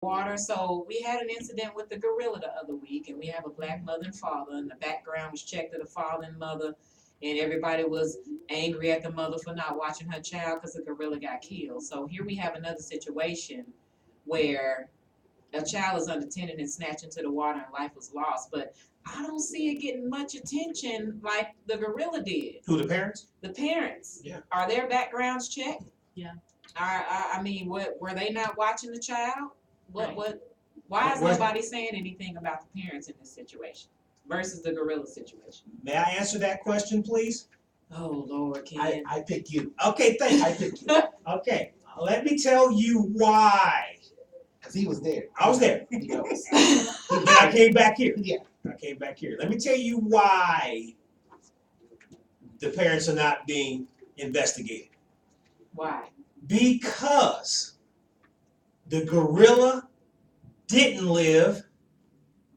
water. So we had an incident with the gorilla the other week, and we have a black mother and father, and the background was checked to the father and mother, and everybody was angry at the mother for not watching her child because the gorilla got killed. So here we have another situation where a child is unattended and snatched into the water and life was lost. But I don't see it getting much attention like the gorilla did. Who, the parents? The parents. Yeah. Are their backgrounds checked? Yeah. I mean, what were they not watching the child? Right. Why is nobody saying anything about the parents in this situation versus the gorilla situation? May I answer that question, please? Oh Lord, Ken. I pick you. Okay, thank I you. pick you. Okay, let me tell you why. Because he was there. I was there. He knows. And I came back here. Yeah. I came back here. Let me tell you why the parents are not being investigated. Why? Because the gorilla didn't live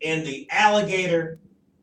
and the alligator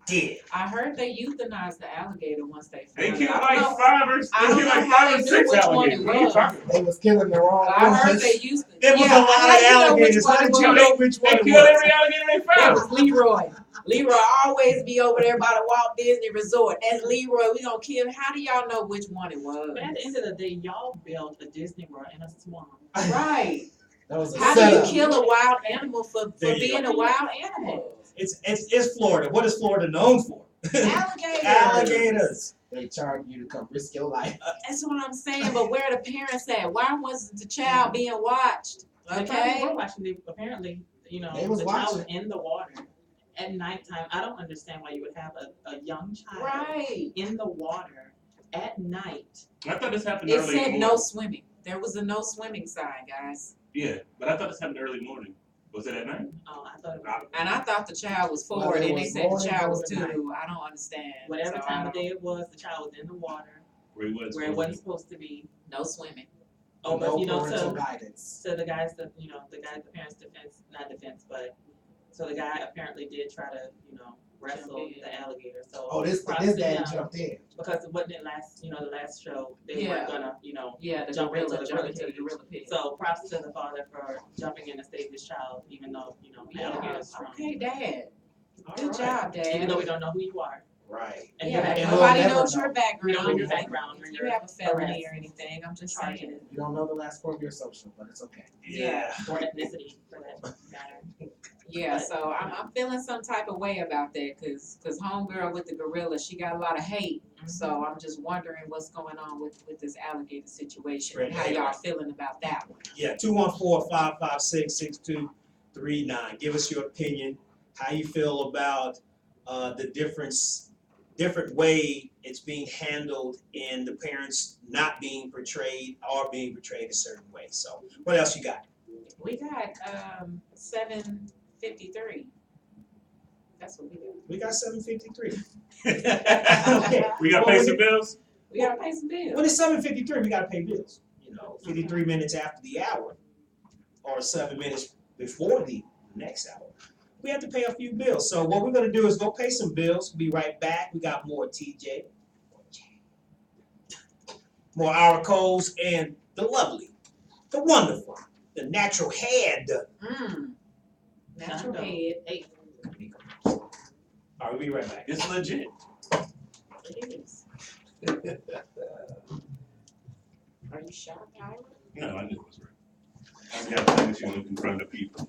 did. I heard they euthanized the alligator once they They found killed it. like I don't know. five or I don't know how they knew six which one it alligators. What are you was. talking about? They was killing the wrong I heard ones. they used to. There was Yeah, a lot how of you know alligators. which How one did it you was? know which one They it killed was? every alligator they That found. was Leroy. Leroy always be over there by the Walt Disney Resort. That's Leroy. We gonna kill him. How do y'all know which one it was? But at the end of the day, y'all built a Disney World in a swamp. Right. That was a How do you setup. kill a wild animal for There you being go. a wild animal? It's Florida. What is Florida known for? Alligators. Alligators. They charge you to come risk your life. That's what I'm saying. But where are the parents at? Why wasn't the child being watched? The child Okay. were watching. Apparently, They the was child was watching. in the water at nighttime. I don't understand why you would have a young child Right. in the water at night. I thought this happened It early in the said morning. no swimming. There was a no swimming sign, guys. Yeah, but I thought this happened early morning. Was it at night? Oh, I thought it was And I thought the child was 4, Well, it and they was said the morning, child was morning, 2. I don't understand. whatever So I time of don't- day it was. The child was in the water Where he was. where it wasn't supposed to be. No swimming. Oh, but no parental so guidance. the guys that the parents' defense, not defense, but so the guy apparently did try to wrestle Jump in. the alligator. So Oh, this props this to dad them, jumped in. because it wasn't the last show they Yeah. weren't gonna Yeah, the Jump into gorilla the jumped gorilla into the cage. gorilla pit. So props to the father for jumping in to save his child, even though the Yeah. alligator's strong. Okay, Dad. All Good right. job, Dad. Even though we don't know who you are. Right. And your Yeah, background. we'll nobody never knows know. your We background. don't know your If background or you your have a felony arrest or anything, I'm just charges saying. You don't know the last four of your social, but it's okay. Yeah. or ethnicity for that matter. Yeah, But, so I'm feeling some type of way about that because homegirl with the gorilla, she got a lot of hate. So I'm just wondering what's going on with this alligator situation and how y'all feeling about that one. Yeah, 214-556-6239. Give us your opinion, how you feel about the different way it's being handled and the parents not being portrayed or being portrayed a certain way. So what else you got? We got 7:53. That's what we do. We got 7:53. Okay. We got to Well, pay some bills? We gotta pay some bills. When it's 7:53, we gotta pay bills. 53 minutes after the hour, or 7 minutes before the next hour, we have to pay a few bills. So what we're gonna do is go pay some bills. Be right back. We got more TJ, more our codes, and the lovely, the wonderful, the natural head. Natural Shondo. head. Hey, All right, we'll be right back. It's legit. It is. Are you shocked, Tyler? No, I knew it was right. I got to let you look in front of the people.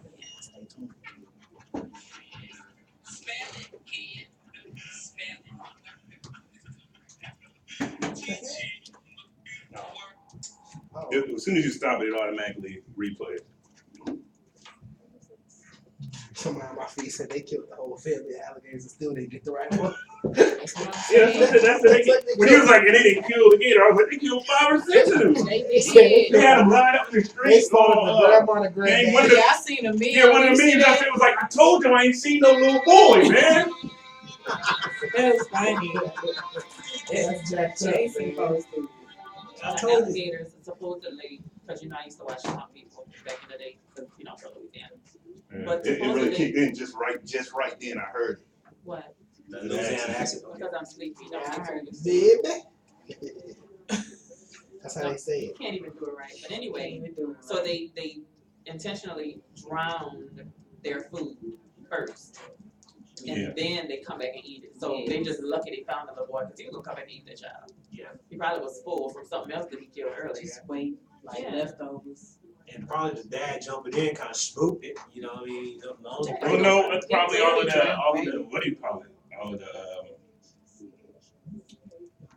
No. Oh. As soon as you stop it, it automatically replays. Someone on my feet said they killed the whole family of alligators and still didn't get the right one. That's what I'm Yeah, saying. that's what they get. When he was like, and they didn't kill the gator, I was like, they killed 5 or 6 of them. They They did. had them lined up in the They street. slaughtered the grandma and the dang, granddad. Yeah, I seen a meal. Yeah, one of the memes I said was like, I told you I ain't seen no little boy, man. That was funny. That's jacked up, Jason man. posted. I told you. alligators supposedly, because I used to watch Swamp People back in the day, because from Louisiana. But It really supposedly- kicked in just right then. I heard it. What? The Louisiana accent. Because I'm sleepy. Don't Yeah, I answer heard you. Baby. That's how they say You it. can't even do it right. But anyway, Can't even do it so right. they intentionally drowned their food first. And Yeah. then they come back and eat it. So they just lucky they found the little boy because he was gonna come back and eat that child. Yeah. He probably was full from something else that he killed earlier. Just wait, like Yeah. leftovers. And probably the dad jumping in kind of spooked it, you know what I mean? The only Well, no, it's probably all of Right. the, what do you call it?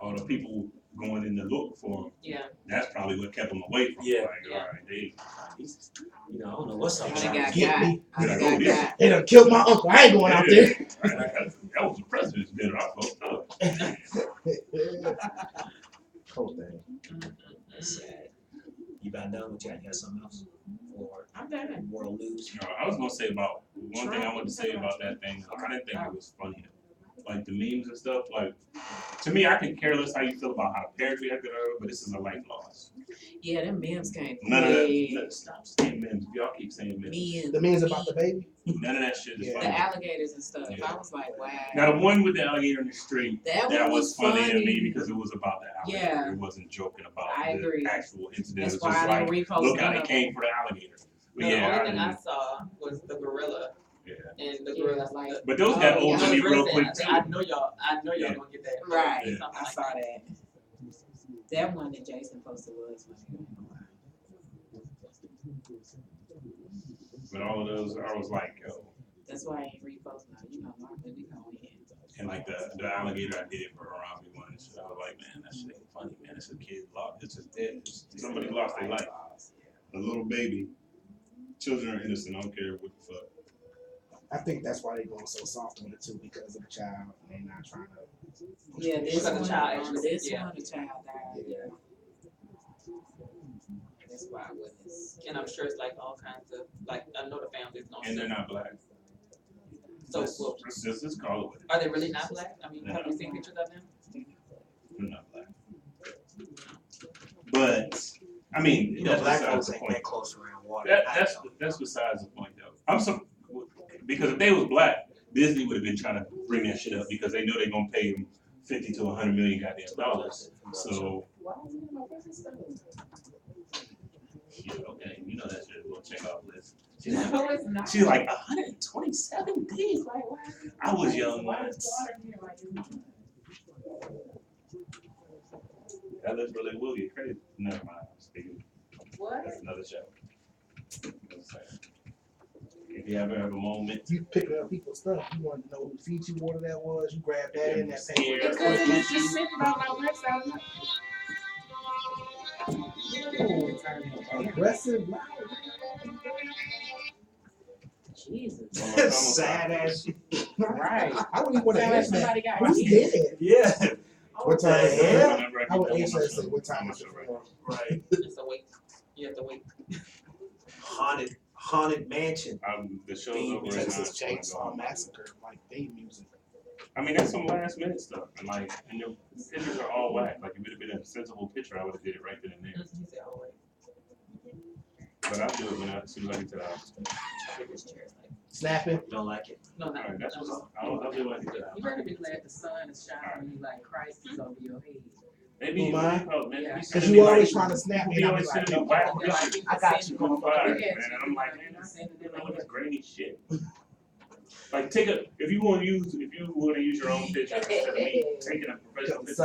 All the people going in to look for him. Yeah. That's probably what kept him away from. Yeah. Like, Yeah. all right, they, he's, you know, I don't know what's up. I with done him. got Get got. me. I done Yeah, got yeah. got. They done killed my uncle. I ain't going out there. that was the president's dinner. I fucked up. Whole thing. That's sad. You about done with that? You got something else? Or I'm done. world news? No, I was gonna say about one thing I wanted to say about that thing. I didn't think it was funny. Like the memes and stuff. Like to me, I can care less how you feel about how the parents reacted to her, but this is a life loss. Yeah, them memes came. None of that. quick. No, stop saying memes. Y'all keep saying memes. Memes. The memes about the baby. None of that shit is Yeah. The funny. alligators and stuff. Yeah. I was like, wow. Now the one with the alligator in the street. that That one was funny to me because it was about the alligator. Yeah. It wasn't joking about I the agree. actual incident. That's It's why just I like, didn't repost look how none they of came for the alligator. But The yeah, only I thing I didn't- saw was the gorilla yeah. and the Yeah, gorilla. like- But those got Oh, old yeah. to me real quick too. I know y'all Yeah. gonna get that. Right. Something I like saw that. That one that Jason posted was funny. But all of those, I was like, yo. That's why I ain't reposting now. You know, normally we go in. And like the alligator I did for Harambe one, and shit, I was like, man, that shit ain't funny, man. It's a kid lost. Somebody lost their life. A little baby. Children are innocent. I don't care what the fuck. I think that's why they going so soft on it too, because of the child. They're not trying to. Yeah, this Because the one, child actually- this yeah. one, the child died. Yeah. That's why I witnessed. And I'm sure it's like all kinds of, like, I know the families don't. And they're not black. So, well, Let's call it what it are they really not black? I mean, have you seen pictures of them? is. They're not black. But I mean, You know, that's black besides folks the ain't point. that close around water. That's besides the point though. Because if they was black, Disney would have been trying to bring that shit up because they know they're gonna pay them $50 to $100 million goddamn dollars. So Why is it in my business stuff? yeah, okay, you know that shit. We'll check off list. No, it's not. She's like 127 days. Like, why? I was young Why once. is water here like it's not? That list really will get crazy. Never mind. I'm speaking. What? That's another show. Just saying. If you ever have a moment, You picking up people's stuff. You want to know who Fiji water that was. You grab that in that paper. Yeah. Because it was just sitting by my website. Aggressive. Loud. Jesus. Sad ass. Right. I wouldn't even want to Sound like answer that. somebody got Who's hit. dead? Yeah. What time is the it? hell? whenever I would get done answer with and say, my what show, time I'm is it? gonna show right Right. It's a wait. You have to wait. Haunted mansion. The show's Theme over. Texas and I'm Chainsaw going. Massacre, like theme music. I mean, that's some last minute stuff. And like, and your pictures are all whack. Like, if it had been a sensible picture, I would have did it right then and there. He said, oh, wait. But I'll do it when as soon as I get to the house. This chair is like, Snapping. Don't like it. no, All no, right, that's no. what's, I'll do it when I get to the house. You better be glad the sun is shining on you like Christ is over your head. Maybe Who, mine? Yeah. Cause you always trying to snap me. You And always I'm like, send me no. whack Okay, like, pictures. I got you. Good fire, Look man. at And I'm like, man, I this sent it you know, in this grainy shit. Like, if you want to use your own picture instead of me taking a professional picture,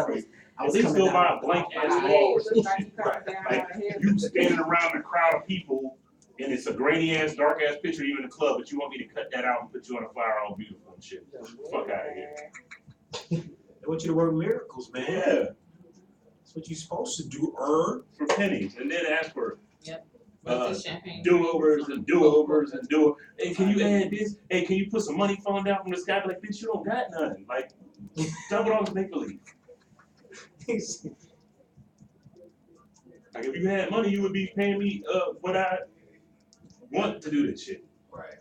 I at was least coming go down buy a with the blank wrong ass eye. wall or some Like shit. you coming down Like, out of heaven. you standing around a crowd of people, and it's a grainy ass, dark ass picture of you in the club, but you want me to cut that out and put you on a flyer all beautiful and shit. Fuck out of here. They want you to work miracles, man. Yeah, That's what you're supposed to do. for pennies, and then ask for But this champagne. do-overs and do-overs and do. Hey, can you add this? Hey, can you put some money falling down from the sky? Like, bitch, you don't got nothing. Like, stop with all this make believe. Like, if you had money, you would be paying me what I want to do this shit. Right.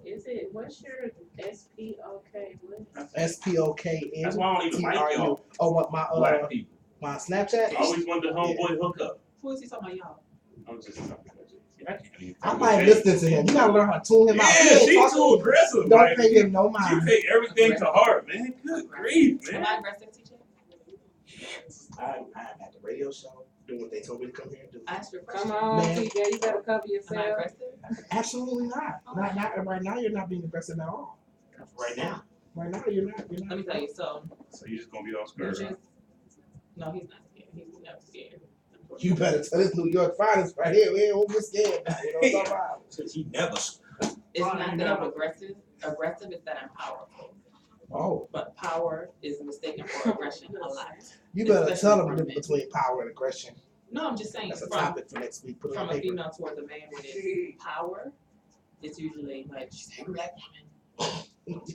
Is it, what's your SPOK? What? SPOKN. That's why I don't even like TRU. y'all Oh, what my black people. my Snapchat? I always wanted the homeboy hook up. Who is he talking about, y'all? I'm just talking about shit. I can't even. I might listen to him. You gotta learn how to tune him out. Yeah, He ain't she's talking- too aggressive. Don't Like, pay him no you mind. take everything to heart, man. Good grief, Am man. I aggressive, teacher? I at the radio show. doing what they told me to come here and do. Ask your question. Come on, Man. TJ, you better cover Am I yourself. aggressive? Absolutely not. Not right now. You're not being aggressive at all. Right now. Right now, you're not. You're Let not. me tell you, so, So you just gonna be all you scared, just, huh? no, he's not scared, he's never scared. You better tell this New York finest right here. We ain't over scared now. You know what I'm talking about? Since he never. It's not that I'm aggressive, aggressive is that I'm powerful, Oh, but power is mistaken for aggression a lot. you better Especially tell them the from difference men. between power and aggression. No, I'm just saying, That's a from, topic for next week. Put it on from a paper. female towards a man, when it's power, it's usually like, she's a black woman.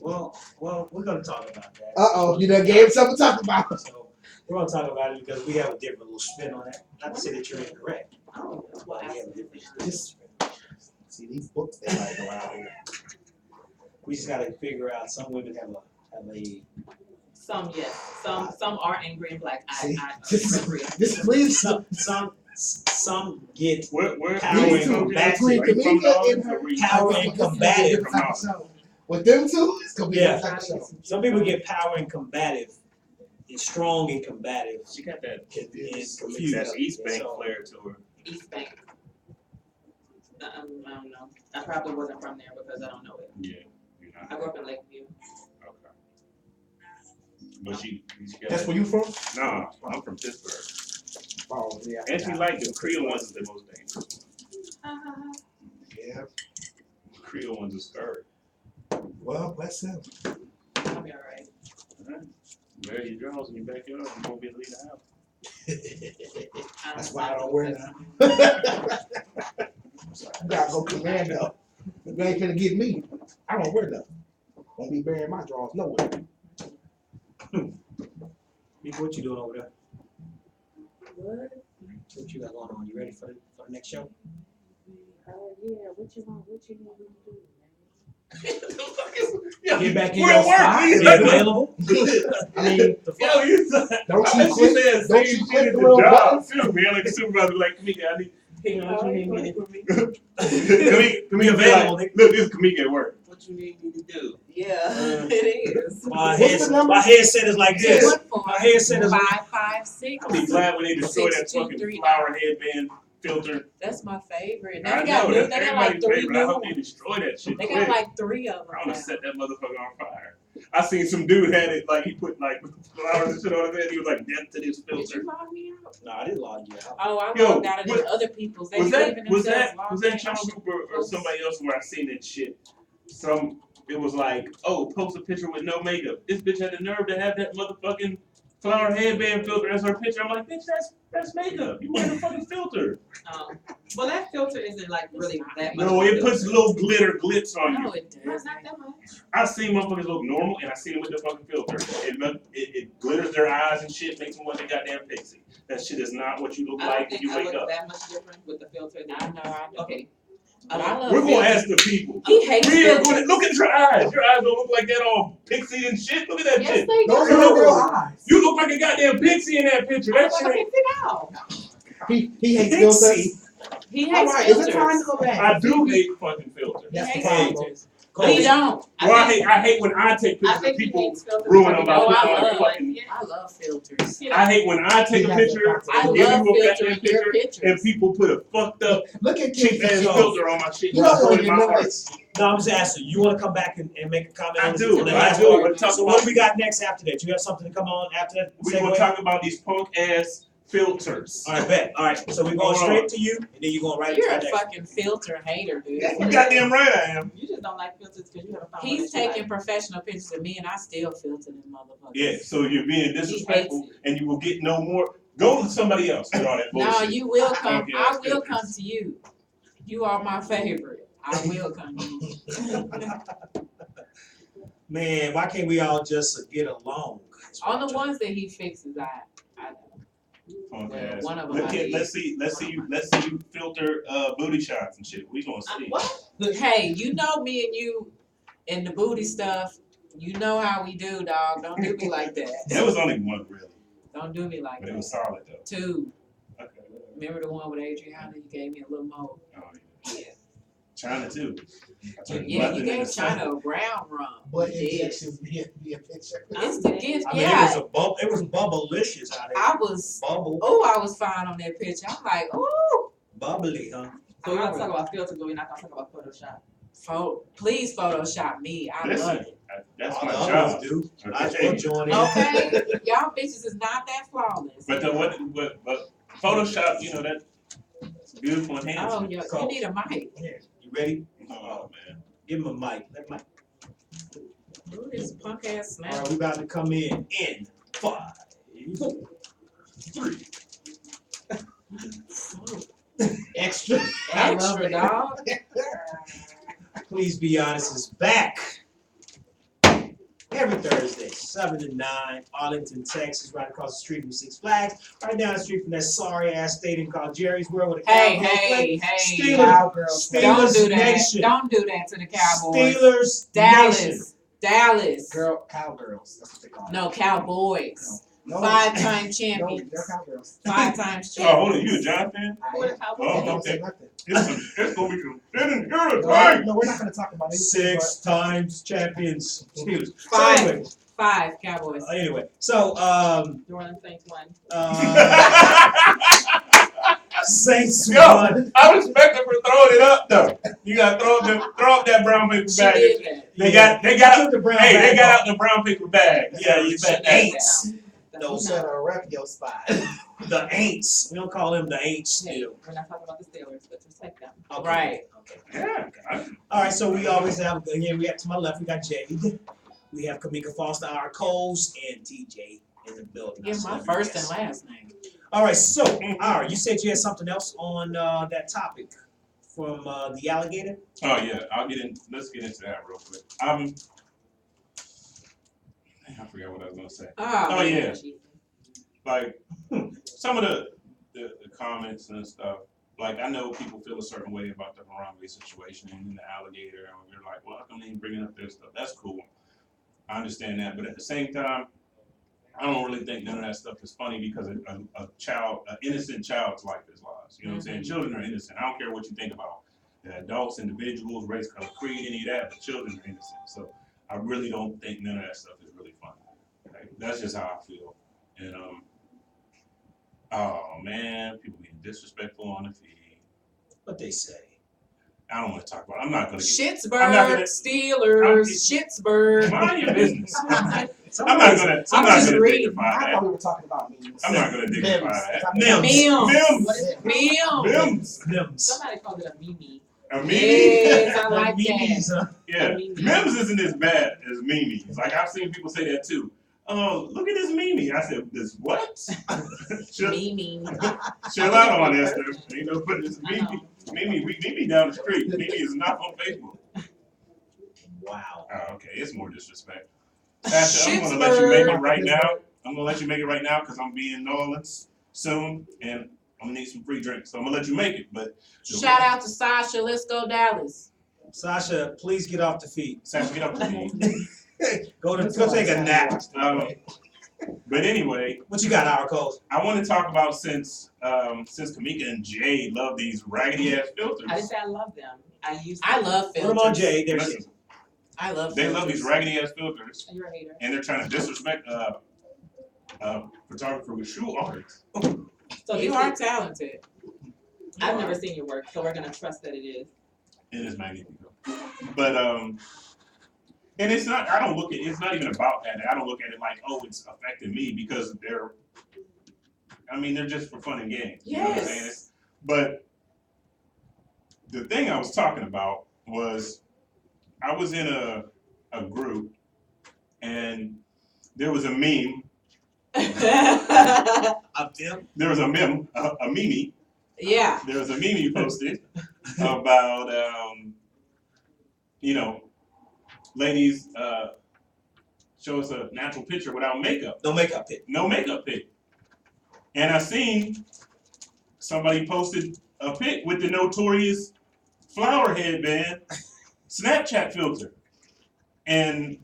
Well, we're gonna talk about that. Uh-oh, you done gave something to talk about. So we're gonna talk about it because we have a different little spin on it. Not to say that you're incorrect. Oh, well, but we have a absolutely. different Just see these books they write around here. We just gotta figure out. Some women have a. Some, yes, some are angry and black, See, I just- agree. This please. Some get Where Power you and from? combative. Are you from Tamika Darwin and her- or were you- Power and combative. Different type of show. With them two, it's gonna be Yeah. a different type of show. Some people get power and combative, and strong and combative. She got that And Confused. confused. that East Bank So- flair to her. East Bank. I don't know, I probably wasn't from there because I don't know it. Yeah, you're not. I grew up in Lakeview. Okay. But she got That's where you from? Nah, I'm from Pittsburgh. Oh, yeah. And she like the Creole ones is the most dangerous. Yeah. The Creole ones are scary. Well, bless him. I'll be alright. Alright. Wear your drawers in your backyard, you won't be able to leave the house. That's why I don't wear them. You gotta go commando. You ain't finna get me. I don't wear nothing. Won't be burying my drawers nowhere. Nick, what you doing over there? What? What you got going on? You ready for the next show? Yeah, what you want me to do, Get back in We're your at work, spot. please. You available? I mean, The Yo, fuck? you said, don't I you bet click, she said don't same you shit click at the the little job button? too, man. Like the supervisor, like, Kamika, I need, hang on, what you need me to Be Kamika, available, like, look, this is Kamika at work. What you need me to do? Yeah, it is. My What's the number? headset is like this. What My headset is like 556. I'll be glad when they destroy that fucking 623. flower headband filter. That's my favorite. I They got know, new, that's they got like everybody's three favorite. I new hope they ones. destroy that shit They quick. got like 3 of them I wanna now. set that motherfucker on fire. I seen some dude had it, like, he put like flowers and shit on his head, he was like, death to this Did filter. you log me out? no, I didn't log you out. Oh, I Yo, logged out of what- other people's. They Was be that leaving was themselves that logged was in. that Charles I should Cooper or post. somebody else where I seen that shit? It was like, oh, post a picture with no makeup. This bitch had the nerve to have that motherfucking flower headband filter as her picture. I'm like, bitch, that's makeup. You wearing a fucking filter. Well, that filter isn't like really that much. No, of a it puts filter. little glitter glitz on you. No, it Not does. that much. I seen motherfuckers look normal and I seen them with the fucking filter. It glitters their eyes and shit, makes them want a goddamn pixie. That shit is not what you look I like don't when think you I wake look up. that much different with the filter I than, know, I know. okay. But I love We're gonna filters. ask the people. He hates We are filters. gonna look at your eyes. Your eyes don't look like that all pixie and shit. Look at that Yes, shit. they Those do. are the real eyes. You look like a goddamn pixie in that picture. I That look shit like ain't. a pixie now. He hates Pixie. filters. He All hates right, is filters. it time to go back? I do hate fucking filters. He That's the hates problem. filters. He don't. Well, I hate when I take I pictures of think he people. hates filters. ruin them by Oh, putting I on love, fucking- like, I love filters. you know, I hate when I take a picture I and give love you a goddamn filtering your picture and pictures. people put a fucked up Look at cheap ass Kid filter on my shit. You know It's what? hurting You my know heart. it's No, I'm just asking. You want to come back and make a comment? I on do. on the I last do. part? But talk So what about, do we got next after that? You have something to come on after that? we gonna segue? talk about these punk ass filters. All right, bet. All right, so we're going Hold straight on. to you, and then you're going right You're into a the next. fucking filter hater, dude. Yeah, You goddamn right I am. you just don't like filters because you haven't found one He's that you taking like. professional pictures of me, and I still filter them motherfuckers. Yeah, so you're being He hates disrespectful it. and you will get no more. Go to somebody else with all that bullshit. No, you will come. Okay, I that's will filters. come to you. You are my favorite. I will come to you. Man, why can't we all just get along? On the ones that he fixes, I Punk Well, ass. one of 'em Look I at, did. let's see you filter booty shots and shit. We gonna see. What? hey, you know me and you and the booty stuff. You know how we do, dog. Don't do me like That that. was only one really, Don't do me like but it that. was solid though. 2. Okay. Whatever. Remember the one with Adriana? You gave me a little more. Oh, yeah. Yeah. China too. I took Yeah, nothing you in the gave sun. China a brown rum. But You did. injections be a picture. It's the gift, I mean, yeah. it was bubblicious out there. I was, Bubble, I was fine on that picture. I'm like, ooh. bubbly, huh? So we're gonna talk about filters, but we're not gonna talk about Photoshop. Please Photoshop me. I love Listen, it. that's All my the job. others do. I Okay. will join in. Okay, y'all bitches is not that flawless. But but Photoshop, you know, that it's beautiful Oh, enhancement. you need a mic. You ready? Oh man. Give him a mic. Let Mike. Ooh, this punk ass All snap. right, we about to come in 5, 4, 3. Extra. I love Extra, it. dog. Please Be Honest is back every Thursday, 7 to 9, Arlington, Texas, right across the street from Six Flags, right down the street from that sorry ass stadium called Jerry's World with a Hey, Cowboys hey, play. hey. Steelers, Cowgirls. Steelers Don't do that. Nation. Don't do that to the Cowboys. Steelers Nation. Dallas. Cowgirls. That's what they call it. No, Cowboys. No. 5-time No, champions. they're cowgirls. 5 times Oh, hold on, champions. you a Giant fan? Who are the Cowboys? Oh, They don't okay. say nothing. It's gonna be considered good, No, right? no, we're not going to talk about it. 6 times champions. Steelers. So 5. anyway, 5 Cowboys. so New Orleans Saints won. Saints Yo, won. I respect them for throwing it up though. You gotta throw up that brown paper She bag. did that. They got Took the brown hey, they bag got off. out the brown paper bag. Yeah, you The bet that. Aints. You better rep your spot. The Aints. We don't call them the Aints Hey, still. we're not talking about the Steelers, but respect them. Okay. Right. Okay. Yeah. All right, so we always have, again, we have to my left, we got Jade. We have Kamika Foster, our Coles, and TJ in the building. Give my first and last name. All right, so, all right, you said you had something else on that topic from the alligator? Oh yeah, let's get into that real quick. I forgot what I was gonna say. Oh yeah, like some of the comments and stuff. Like I know people feel a certain way about the Harambe situation and the alligator, and you're like, well, how come they ain't bringing up their stuff? That's cool. I understand that, but at the same time, I don't really think none of that stuff is funny because an innocent child's life is lost. You know what I'm saying? Children are innocent. I don't care what you think about adults, individuals, race, color, creed, any of that, but children are innocent. So I really don't think none of that stuff is really funny. Like, that's just how I feel. And oh man, people being disrespectful on the feed. What they say? I don't want to talk about it. I'm not gonna get Shittsburg I'm not gonna- Steelers. Shittsburg. mind your business. I'm not Some gonna I'm just reading. dignify I that. thought we were talking about memes. I'm not gonna dignify that. Mims. Mims. Mims. Mims. Mims. Mims. Somebody called it a Mimi. A Mimi? Yes, I like that. Memes, huh? Yeah. Mimi. Mims isn't as bad as Mimi. Like I've seen people say that too. Oh, look at this Mimi. I said, this what? chill, Mimi. chill out on Esther. You know, but it's Mimi. Mimi down the street. Mimi is not on Facebook. Wow. Oh, okay. It's more disrespect. Asher, I'm gonna let you make it Shittsburg. right now. I'm gonna let you make it right now because I'm being in New Orleans soon and I'm gonna need some free drinks. So I'm gonna let you make it. But Shout out to Sasha. Let's go Dallas. Sasha, please get off the feet. Sasha, get up to me. Go take a nap. But anyway, What you got, our Coles? I want to talk about since Kamika and Jade love these raggedy ass filters. I didn't say I love them. I love Put them on filters. Jade. There she Listen, is. I love they filters. love these raggedy ass filters, You're a hater. and they're trying to disrespect photographer with shoe art. So You this are is- talented. I've never seen your work, so we're gonna trust that it is. It is magnifico. But and it's not. I don't look at. It's not even about that. I don't look at it like, oh, it's affecting me because they're. I mean, they're just for fun and games. You know what I'm Yes. saying? But the thing I was talking about was, I was in a group, and there was a meme. Up them. There was a meme, a meme. Yeah. There was a meme you posted about, ladies show us a natural picture without makeup, No makeup pick. no makeup pic. And I seen somebody posted a pic with the notorious flower headband Snapchat filter. And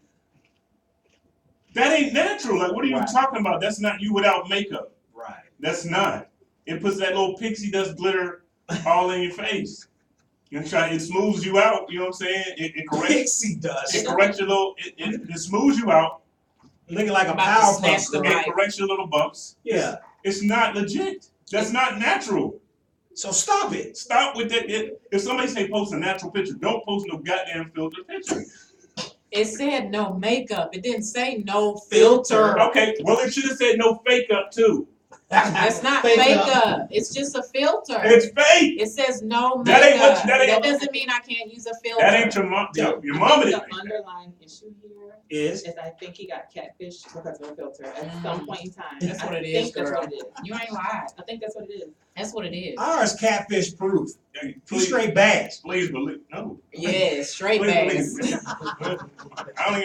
that ain't natural. Like, what are you Right. talking about? That's not you without makeup. Right. That's not. It puts that little pixie dust glitter all in your face. It smooths you out, you know what I'm saying? It corrects Pixie dust. it corrects your little it smooths you out, Looking like a About to power snatch the puff. mic. it corrects your little bumps. Yeah. It's not legit. That's not natural. So stop it. Stop with that. If somebody say post a natural picture, don't post no goddamn filter picture. It said no makeup. It didn't say no Filter. filter. Okay, well it should have said no fake up too. That's not Fake fake up. up. It's just a filter. It's fake. It says no makeup. That ain't what- that ain't- doesn't mean I can't use a filter. That ain't your mom. Your mama I think didn't. the underlying issue here Is is I think he got catfished because of a filter at some point in time. That's what it I is, think that's girl. what it is. You ain't lied. I think that's what it is. That's what it is. ours catfish proof. Hey, He's straight bass. Please believe. No. Yeah, straight Please bass. believe me. I don't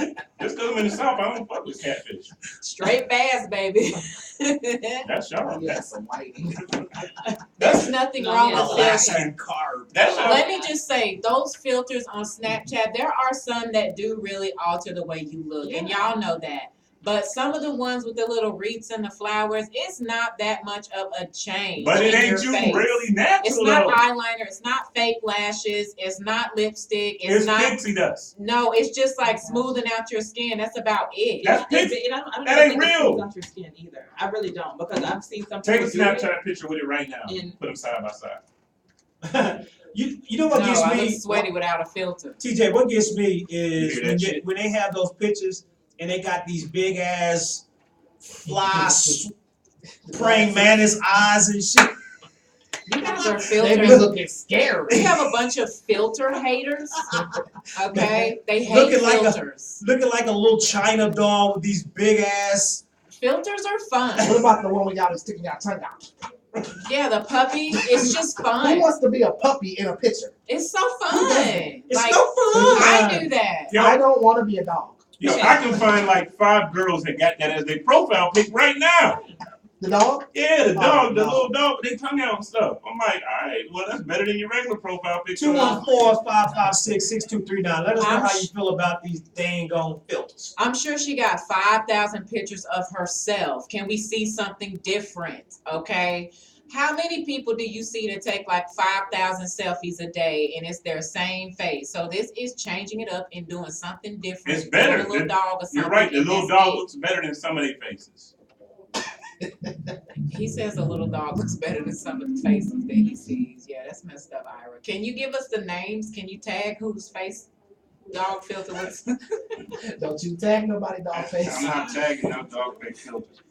even. Just because I'm in the South, I don't fuck with catfish. Straight bass, baby. That's y'all. Yeah, some lighting. There's nothing No, wrong yeah. with filters. Alaskan carp. That's y'all. Let me just say, those filters on Snapchat, there are some that do really alter the way you look, and y'all know that. But some of the ones with the little wreaths and the flowers, it's not that much of a change. But it in ain't your you face. really natural It's not though. eyeliner. It's not fake lashes. It's not lipstick. It's not. pixie dust. No, it's just like smoothing out your skin. That's about it. That's It's- pixie. and I don't That even ain't think it real. smooths out your skin either. I really don't, because I've seen some Take a people do it. Snapchat picture with it right now. And- Put them side by side. You know what No, gets I me? look sweaty without a filter. TJ, what gets me is You hear that shit? when they have those pictures and they got these big ass fly praying mantis eyes and shit. You guys are They be filter. looking scary. We have a bunch of filter haters. Okay, they hate Looking like a- filters. Looking like a little China doll with these big ass. Filters are fun. What about the one where y'all be sticking your tongue out? Yeah, the puppy. It's just Who fun. wants to be a puppy in a picture? It's so fun. It's Like, no fun. I do that. Yo, I don't want to be a dog. yo, I can find like 5 girls that got that as their profile pic right now. The dog? Yeah, the dog, the no. little dog with their tongue out and stuff. I'm like, all right, well, that's better than your regular profile picture. 214-556-6239. Let us know I'm how you feel about these dang on filters. I'm sure she got 5,000 pictures of herself. Can we see something different? Okay. How many people do you see that take like 5,000 selfies a day and it's their same face? So this is changing it up and doing something different. It's better. Doing a little dog or something. You're right, the and little that's dog it. looks better than some of their faces. He says a little dog looks better than some of the faces that he sees. Yeah, that's messed up, Ira. Can you give us the names? Can you tag whose face dog filter looks? Don't you tag nobody dog face. I'm not tagging no dog face filters.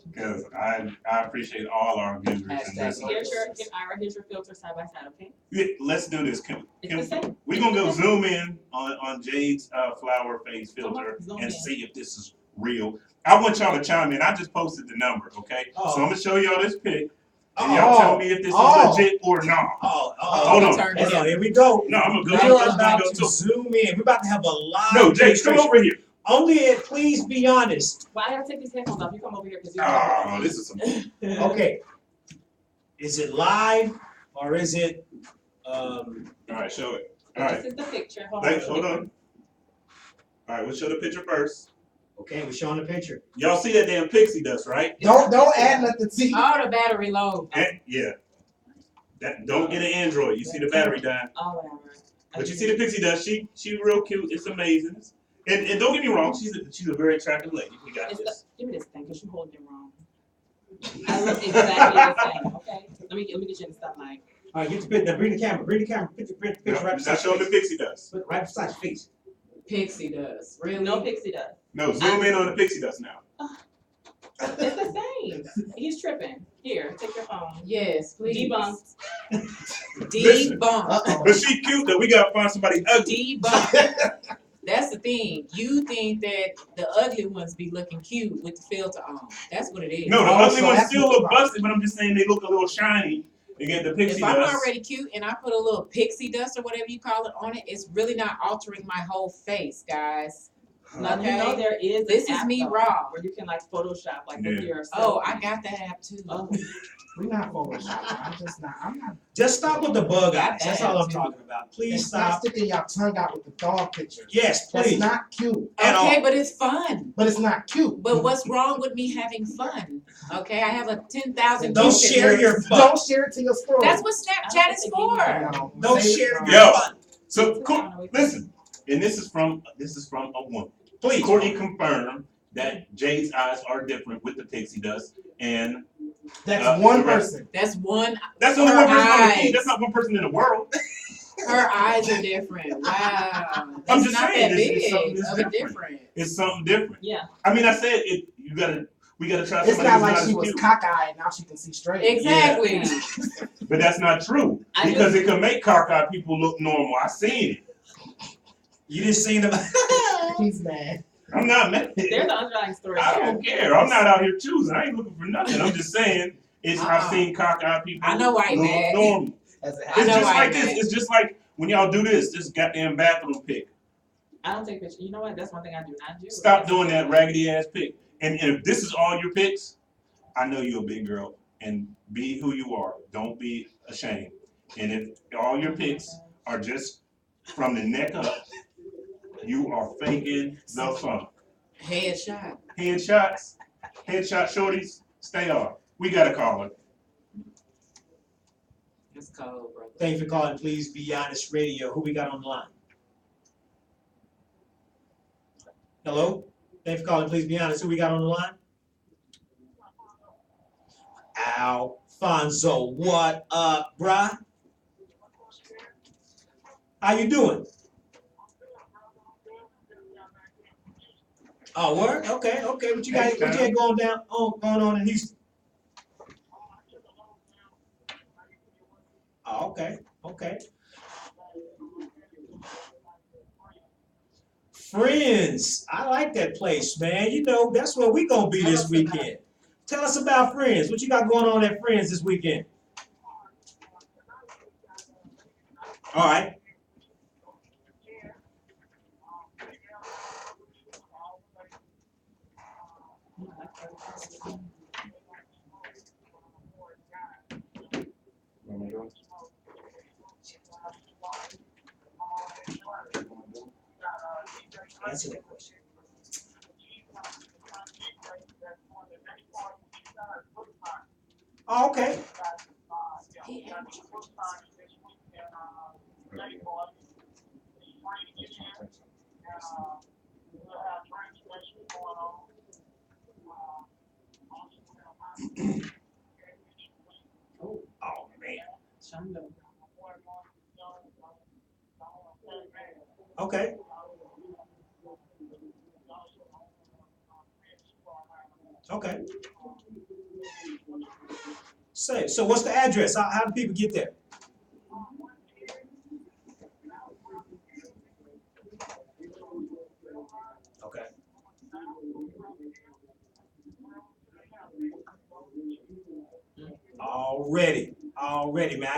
Because I appreciate all our viewers. And Hashtag this- Here's your filter side by side, okay? Yeah, let's do this. It's the same. We're going to go zoom in on Jade's flower face filter Zoom and in. see if this is real. I want y'all to chime in. I just posted the number, okay? So I'm going to show y'all this pic. And y'all tell me if this is legit or not. Hold on. Turn it Hold on, down. here we go. No, I'm going to We go are to about the to zoom in. We're about to have a live. No, Jade, come demonstration. over here. Only if, please be honest. Well, I gotta take these headphones off. You come over here because you. Oh, this is some. Okay. Is it live or is it All right, show it. All right. This is the picture. Wait, hold on. All right, we'll show the picture first. okay, we're showing the picture. Y'all see that damn pixie dust, right? Don't add nothing to you. Oh, the battery low. Yeah. That don't get an Android. You see the battery dying. Oh, whatever. But you see the pixie dust. She real cute. It's amazing. And don't get me wrong. She's a very attractive lady. We got this. Give me this thing because you holding it wrong. I look exactly the same. Okay. Let me get you in the sunlight. All right, get the picture. Bring the camera. Bring the camera. Picture right Now beside show your them the face. pixie dust. Put it right beside your face. Pixie does. Really? No pixie dust. No, zoom in on the pixie dust now. It's the same. He's tripping. Here, take your phone. Yes, please. Debunked. Listen. Debunk. Uh-oh. But she cute though. We gotta find somebody ugly. Debunk. That's the thing. You think that the ugly ones be looking cute with the filter on. That's what it is. No, the Oh, ugly so ones that's still what look the- busted, but I'm just saying they look a little shiny. They get the pixie If I'm dust. already cute and I put a little pixie dust or whatever you call it on it, it's really not altering my whole face, guys. Now, you Okay. know there is an This is app, me though, raw. where you can like Photoshop like with Yeah. your Oh, selfie. I got that app too. Oh, We not Photoshop. I'm not. Just stop with the bug Got eyes. That's that all I'm too. talking about. Please And stop stop. sticking your tongue out with the dog pictures. Yes, That's please. not cute. At Okay, all. but it's fun. But it's not cute. But what's wrong with me having fun? Okay, I have a 10,000 Don't view share picture. your fun. Don't share it to your story. That's what Snapchat is for. No, Don't say- share no. your Yo. fun. So listen, and this is from a woman. Please. Courtney confirmed that Jade's eyes are different with the pixie dust, and That's one the rest- person. That's one. that's only Her one person on the eyes. feed. That's not one person in the world. Her eyes are different. Wow, I'm that's just not saying, that it's something big that's of a different. difference. It's something different. yeah. I mean, I said it. We gotta try It's somebody not who's like not she as was cute. cockeyed and now she can see straight. Exactly. But that's not true I because it can make cockeyed people look normal. I seen it. You just seen them. He's mad. I'm not mad. There's an underlying story I there. don't care. I'm not out here choosing. I ain't looking for nothing. I'm just saying I've seen cockeyed people I know why he look mad. normal. As it I It's know just why like he this. mad. It's just like when y'all do this goddamn bathroom pick. I don't take pictures. You know what? That's one thing I do not do. Stop doing that raggedy ass pick. And if this is all your picks, I know you're a big girl. And be who you are. Don't be ashamed. And if all your picks are just from the neck up, you are faking the fun. Headshot. Headshot shorties, stay off. We got a caller. That's cold, bro. Thank you for calling. Please be honest radio. Who we got on the line? Hello? Thank you for calling. Please be honest. Who we got on the line? Alfonso, what up, bruh? How you doing? Oh, word? Okay. What you got going on in Houston? Oh, okay. Friends, I like that place, man. You know, that's where we gonna be this weekend. Tell us about Friends. What you got going on at Friends this weekend? All right. Answer that question. Oh, okay. Oh man. Shondo. Okay. Okay. Say, so what's the address? How do people get there? Okay. Already, man.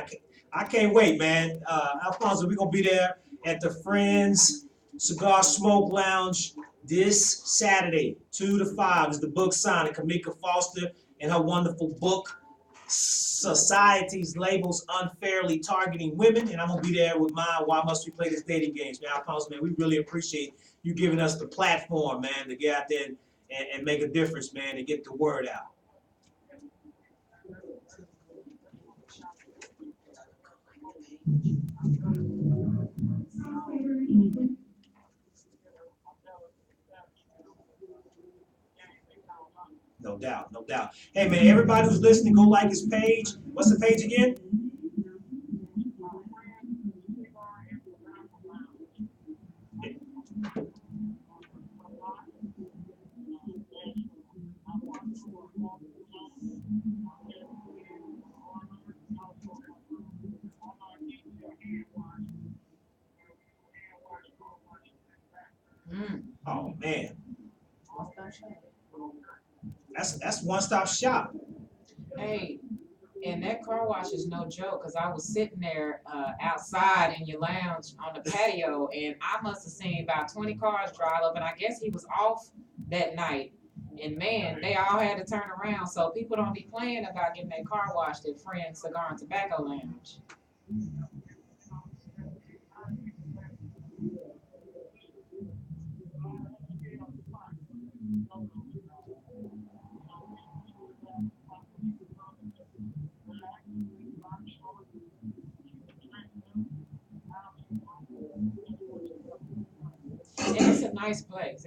I can't wait, man. Alfonso, we're gonna be there at the Friends Cigar Smoke Lounge this Saturday, 2 to 5 is the book signing. Kamika Foster and her wonderful book, Society's Labels Unfairly Targeting Women. And I'm gonna be there with mine. Why Must We Play This Dating Games? Man, Alfonso, man, we really appreciate you giving us the platform, man, to get out there and make a difference, man, and get the word out. No doubt. Hey, man, everybody who's listening, go like his page. What's the page again? Oh, man. That's one-stop shop. Hey, And that car wash is no joke, cause I was sitting there, outside in your lounge on the patio, and I must have seen about 20 cars drive up, and I guess he was off that night. And man, they all had to turn around, so people don't be playing about getting their car washed at Friends Cigar and Tobacco Lounge. And it's a nice place.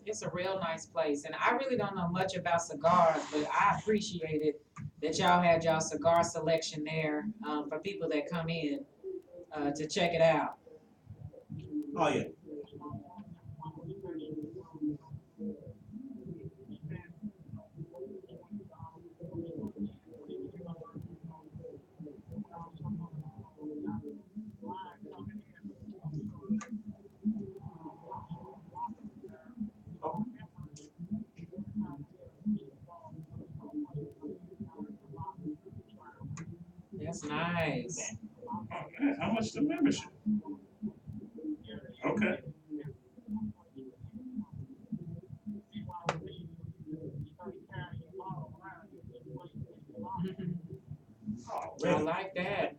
It's a real nice place. And I really don't know much about cigars, but I appreciate it that y'all had y'all cigar selection there, for people that come in, to check it out. Oh, yeah. That's nice. Oh, man, how much the membership? Okay. Oh, I really? like that.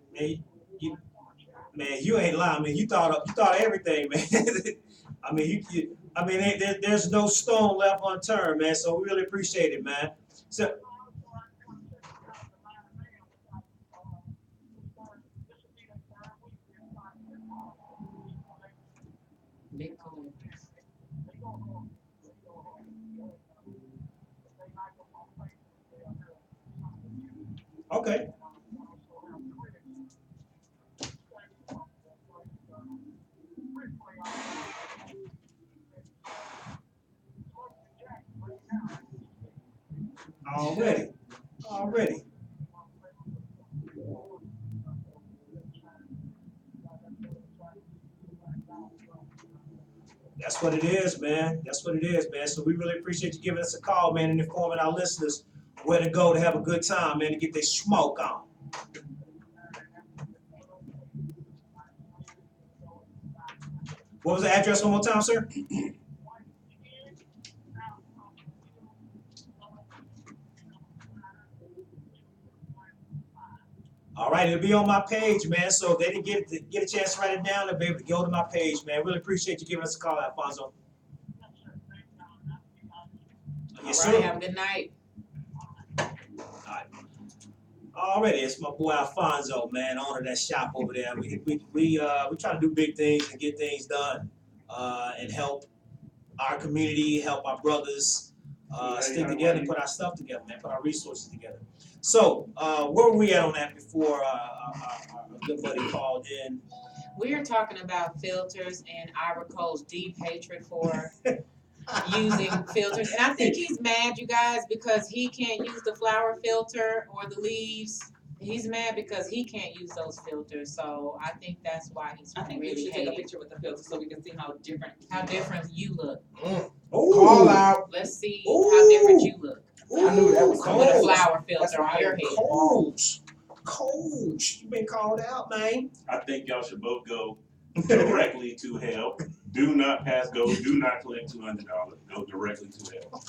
Man, you ain't lying, man. You thought of everything, man. I mean, there's no stone left unturned, man. So we really appreciate it, man. So, Big cool. okay. Already. That's what it is, man. That's what it is, man. So we really appreciate you giving us a call, man, and informing our listeners where to go to have a good time, man, to get their smoke on. What was the address one more time, sir? All right, it'll be on my page, man. So if they didn't get a chance to write it down, they'll be able to go to my page, man. Really appreciate you giving us a call, Alfonso. Yes, All right, sir. have a good night. Already, it's my boy Alfonso, man, owner of that shop over there. We try to do big things and get things done, and help our community, help our brothers, stick together and put our stuff together, man, put our resources together. So, where were we at on that before our good buddy called in? We are talking about filters and Ira Cole's deep hatred for using filters. And I think he's mad, you guys, because he can't use the flower filter or the leaves. He's mad because he can't use those filters. So I think that's why he's I think you really should take a hating. picture with the filter so we can see how different. How different you look. Call out. Let's see how different you look I knew that was with coming. a flower That's filter on your head. Coach, you been called out, man. I think y'all should both go directly to hell. Do not pass go. Do not collect $200. Go directly to hell.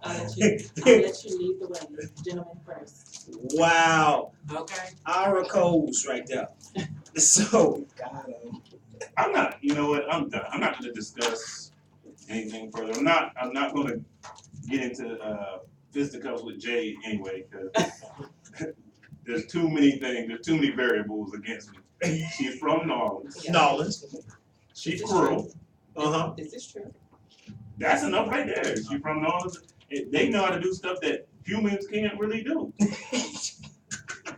I'll let you lead the way, gentlemen first. Wow, Okay. Ira Coles right there. So, I'm not. You know what? I'm done. I'm not going to discuss anything further. I'm not going to get into fisticuffs with Jay anyway because there's too many things. There's too many variables against me. She's from Nolens. Yeah. Nolens. She's cruel. Uh-huh. Is this true? That's enough right there. She's from Nolens. They know how to do stuff that humans can't really do.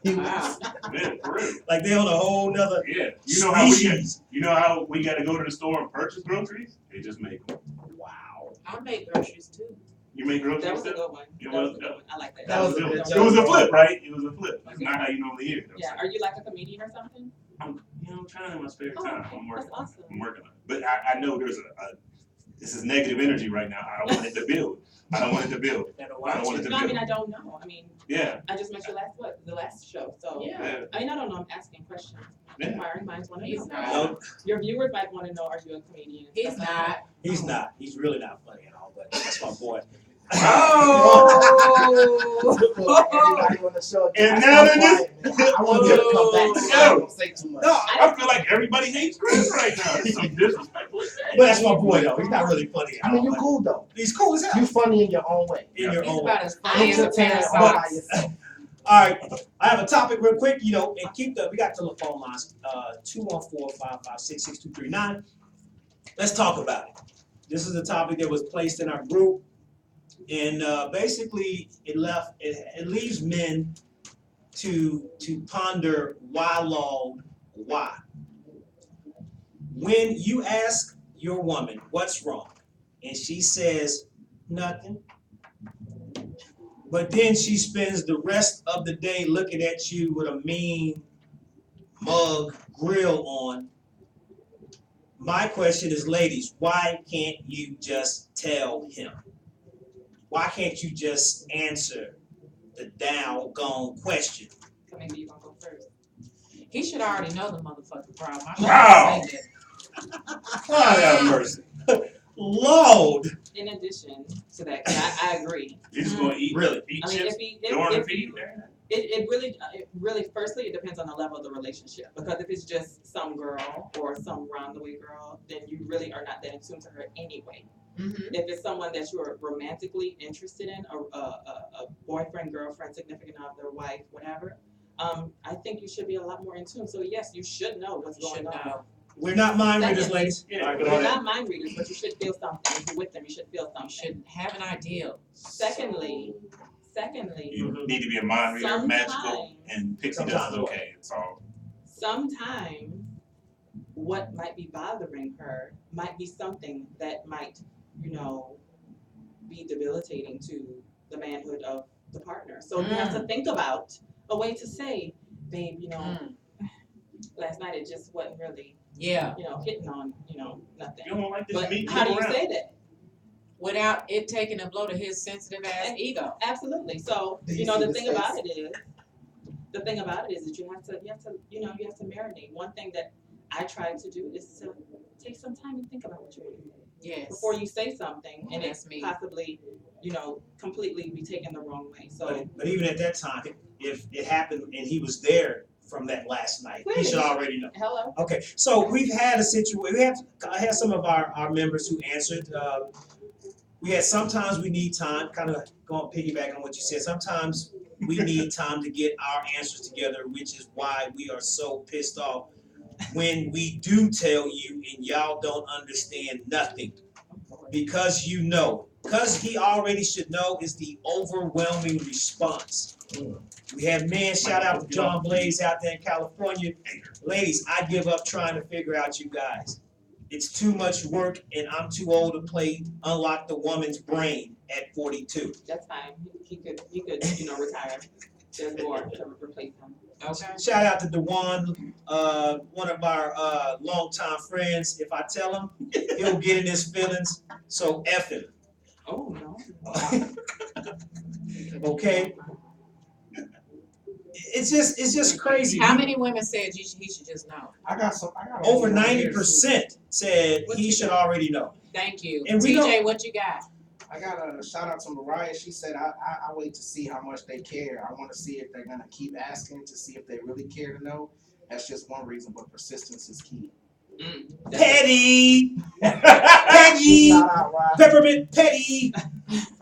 Wow. Yeah, for real. Like they on a whole nother Yeah. species. You know how we got to go to the store and purchase groceries? They just make them. Wow. I make groceries too. You make groceries? That was a too? good one. It That was- was a good one. I like that. That was a it good was, joke. it was a flip, right? It was a flip. That's Okay. not how you normally hear it. Yeah, are you like a comedian or something? I'm trying in my spare Oh, time. okay. I'm working That's on it. awesome. I'm working on it. But I know there's a This is negative energy right now. I don't want it to build. I don't want it to build. Better I don't watch want it. it to No, I mean, build. I don't know. I mean, Yeah, I just met you the last show, so. Yeah. yeah, I mean, I don't know, I'm asking questions. yeah. Inquiring minds want to He's know. not. No, Your viewers might want to know, are you a comedian? and He's stuff like not. that. he's not. He's really not funny at all, but that's my boy. Oh. Everybody on the show. And I now stay they're quiet, man. I want you to come back. So I don't say too much. No, I feel like everybody hates Chris right now. It's so disrespectful. but that's my boy though. He's not really funny at I mean, all, you but cool though. he's cool as hell. You funny in your own way. In your He's own way. about as funny as a Entertain pair of all by socks. yourself. All right, I have a topic real quick, you know, and we got telephone lines, 214-556-6239. Let's talk about it. This is a topic that was placed in our group, and basically it leaves men to ponder why, Lord, why. When you ask your woman what's wrong, and she says nothing, but then she spends the rest of the day looking at you with a mean mug grill on. My question is, ladies, why can't you just tell him? Why can't you just answer the doggone question? So maybe you gonna go first. He should already know the motherfucking problem. I Wow. say that. God have mercy. Lord, In addition to that, 'cause I agree. You just gonna eat, Really? eat I mean, chips during the if feed? you, it really, firstly, it depends on the level of the relationship. Because if it's just some girl or some roundaway girl, then you really are not that in tune to her anyway. Mhm. If it's someone that you are romantically interested in, a boyfriend, girlfriend, significant other, wife, whatever, I think you should be a lot more in tune. So yes, you should know what's You going should on. know. we're not mind readers, Secondly- ladies. Yeah. All right, go You're ahead. not mind readers, but you should feel something. If you're with them, you should feel You something. should have an idea. Secondly, You Mhm. need to be a mind reader, Sometimes- magical, and pixie dust is Sometimes what? okay. It's all. sometimes what might be bothering her might be something that might, be debilitating to the manhood of the partner. So you have to think about a way to say, babe, Mm. last night it just wasn't really, Yeah. hitting on, nothing. You don't like this But meat? how do Move you around. say that? Without it taking a blow to his sensitive ass ego. Absolutely. So, Do you the see the thing face? about it is that you have to marinate. One thing that I try to do is to take some time and think about what you're doing Yes. before you say something and That's it me. possibly, completely be taken the wrong way. So But even at that time, if it happened and he was there from that last night, he should Clearly. already know. hello. Okay, so we've had a situation. I had some of our members who answered. We had sometimes we need time. Kind of going piggyback on what you said. Sometimes we need time to get our answers together, which is why we are so pissed off when we do tell you and y'all don't understand nothing because you know. Because he already should know is the overwhelming response. We have men, shout out to John Blaze out there in California. Ladies, I give up trying to figure out you guys. It's too much work and I'm too old to play unlock the woman's brain at 42. That's fine. He could retire. There's more to replace him. Okay. Shout out to Dewan, one of our longtime friends. If I tell him, he'll get in his feelings. So F him. Oh no. Okay? It's just crazy. How many women said he should just know? I got Over 90% said he should already know. Thank you. And we TJ, what you got? I got a shout out to Mariah. She said, I wait to see how much they care. I want to see if they're going to keep asking to see if they really care to know. That's just one reason, but persistence is key. Petty! Petty! Shout out, Ryan. Peppermint Petty!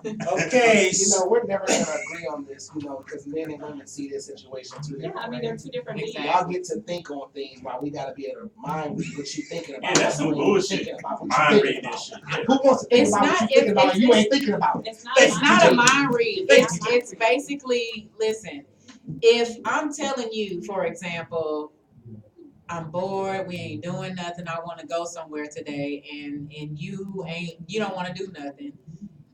Okay. We're never going to agree on this, because men and women see this situation too Yeah, different. I mean they're two different beings. Exactly. Y'all get to think on things while we gotta be able to mind read what you thinking about. Yeah, that's some what you bullshit. thinking about, what you Mind thinking reading about. this shit. Yeah. Who wants to think It's about what not- you thinking about it's- and you ain't thinking about it? It's not. It's It's not a mind mind read. Thank It's basically, listen, if I'm telling you, for example, I'm bored, we ain't doing nothing, I wanna go somewhere today, and you don't wanna do nothing,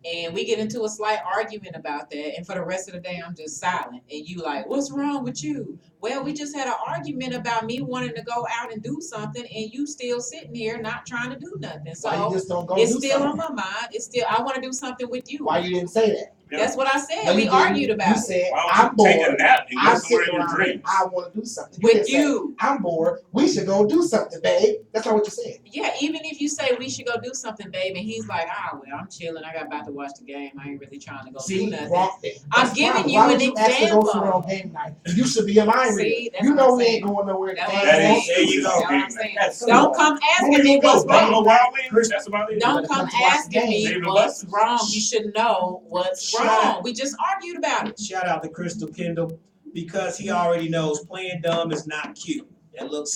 and we get into a slight argument about that, and for the rest of the day I'm just silent, and you like, what's wrong with you? Well, we just had an argument about me wanting to go out and do something, and you still sitting here not trying to do nothing. Why you So just don't go it's do still on something? my mind. It's still, I want to do something with you. Why you didn't say that? That's what I said. No, you We didn't. argued about You it. said, Why I'm don't you take bored. a nap and I'm get somewhere sitting in your around dreams? and I want to do something. With didn't say, you. I'm bored. We should go do something, babe. That's not what you said. Yeah, even if you say we should go do something, babe, and he's like, well, I'm chilling. I got about to watch the game. I ain't really trying to go do See, nothing. wrong. I'm That's giving wrong. you Why an would you ask to go example. somewhere on game night? You should be a mind See, reader. that's You what know I'm we saying. ain't going nowhere. That's today. what That I'm is, saying. there you go. That's what I'm saying. That's Don't come Where asking we me gonna what's go? Buffalo wrong. Wild Wings? That's about it. Don't Better come come to watch the asking me game. what's wrong. You should know what's Shut wrong. We just argued about it. Shout out to Crystal Kendall, because he already knows playing dumb is not cute. That look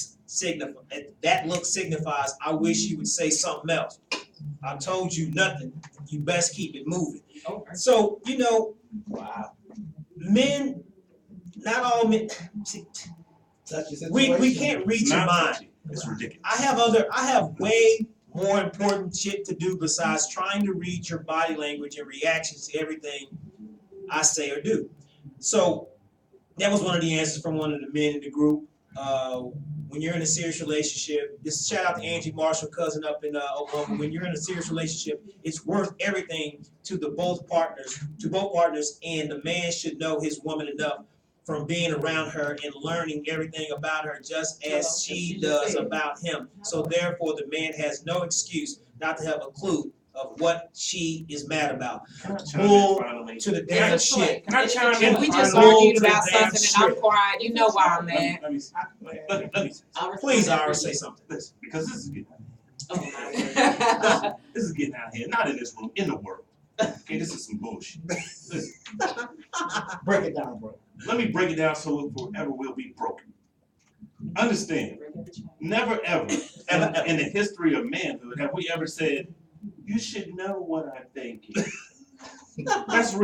signifies I wish you would say something else. I told you nothing. You best keep it moving. So, Wow. men, not all men, Touchy we situation. can't read It's your not mind. touchy. It's ridiculous. I have way more important shit to do besides trying to read your body language and reactions to everything I say or do. So that was one of the answers from one of the men in the group. When you're in a serious relationship, this shout out to Angie Marshall, cousin up in Oklahoma. When you're in a serious relationship, it's worth everything to both partners, and the man should know his woman enough from being around her and learning everything about her just as she does about him. So therefore, the man has no excuse not to have a clue of what she is mad about. Can I chime in Bull finally? to the damn It's a choice. shit. Can I chime in If we just Bull finally? argued to about the damn something and I'm shit. quiet, you know why I'm mad. Let me say Please, Ira, say something. this, because this is getting Oh, my word. this is getting out here. Not in this room, in the world. Okay, this is some bullshit. Listen, Break it down, bro. let me break it down so it forever will be broken. Understand, never ever in the history of manhood have we ever said, you should know what I'm thinking. That's goddamn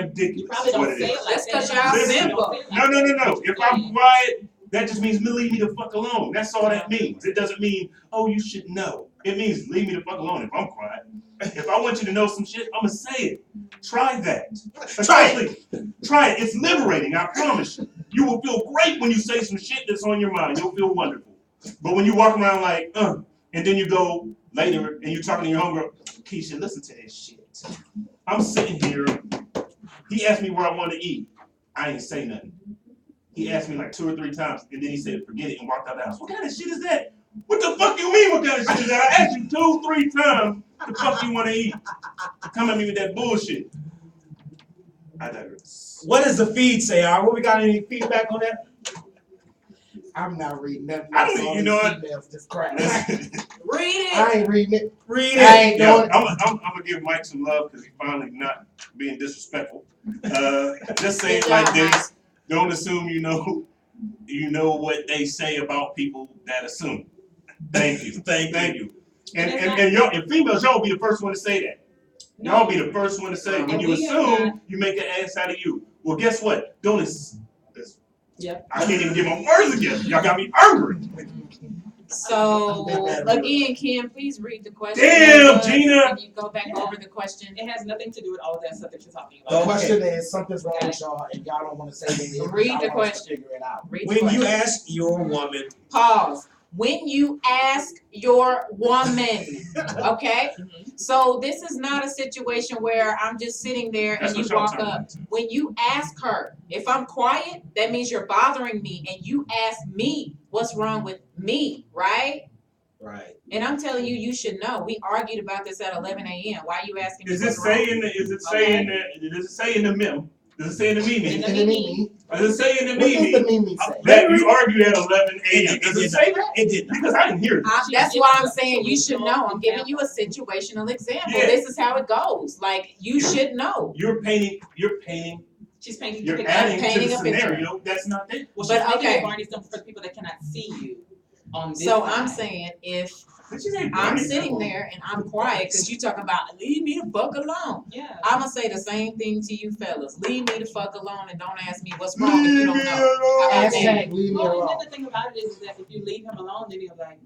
ridiculous. You probably what don't it say is. it like That's that. 'cause y'all Listen. simple. No. If I'm quiet, that just means leave me the fuck alone. That's all that means. It doesn't mean, oh, you should know. It means leave me the fuck alone if I'm quiet. If I want you to know some shit, I'm gonna say it. Try that. Especially, try it. It's liberating, I promise you. You will feel great when you say some shit that's on your mind. You'll feel wonderful. But when you walk around like, and then you go later and you're talking to your homegirl, Keisha, listen to this shit. I'm sitting here. He asked me where I wanted to eat. I ain't say nothing. He asked me like 2 or 3 times, and then he said, forget it, and walked out the house. What kind of shit is that? What the fuck you mean, what kind of shit is that? I asked you 2, 3 times, the fuck you want to eat? Come at me with that bullshit. I digress. What does the feed say, Ira? What we got any feedback on that? I'm not reading nothing. I don't else. All you know these what? emails just crap. Read it. I ain't reading it. Read I it. ain't Yeah, doing it. I'm gonna give Mike some love because he's finally not being disrespectful. Just say it Good like job, this. Don't assume you know what they say about people that assume. Thank you. Thank you. And females, y'all be the first one to say that. Y'all be the first one to say when And you we have assume not- you make an ass out of you. Well, guess what? Don't Yep. I can't even get my words together. Y'all got me angry. So again, Kim, please read the question. Damn, Gina. Can you go back over the question? It has nothing to do with all that stuff that you're talking The about. question is, something's wrong with y'all, and y'all don't want to say anything. Read I the want us to question. Figure it out. Read the When you question. ask your woman, Pause. When you ask your woman, okay? So this is not a situation where I'm just sitting there That's and you what y'all walk talking up. about. When you ask her, if I'm quiet, that means you're bothering me, and you ask me what's wrong with me, right? right? And I'm telling you, you should know. We argued about this at 11 a.m. Why are you asking me Is it what's wrong? saying that? Is it saying that? Does it say in the mem? Does it say in the meme? In And the Mimi, Does it say in the what does the meme Mimi say? that you argued at 11 a.m.? Does it say that? It did not. Because I didn't hear it. That's why I'm saying you should know. I'm giving you a situational example. Yeah. This is how it goes. Like, you should know. You're painting. She's painting. You're the adding to painting the a picture. scenario that's not there. Well, But she's making okay. it Barney something for people that cannot see you on this So side. I'm saying, if But you ain't I'm Barney sitting Simple. there and I'm quiet because you talking about leave me the fuck alone. Yeah. I'm gonna say the same thing to you fellas. Leave me the fuck alone and don't ask me what's wrong if you don't know. How about that? Hashtag leave me Well, alone. and then the thing about it is that if you leave him alone, then he'll be like,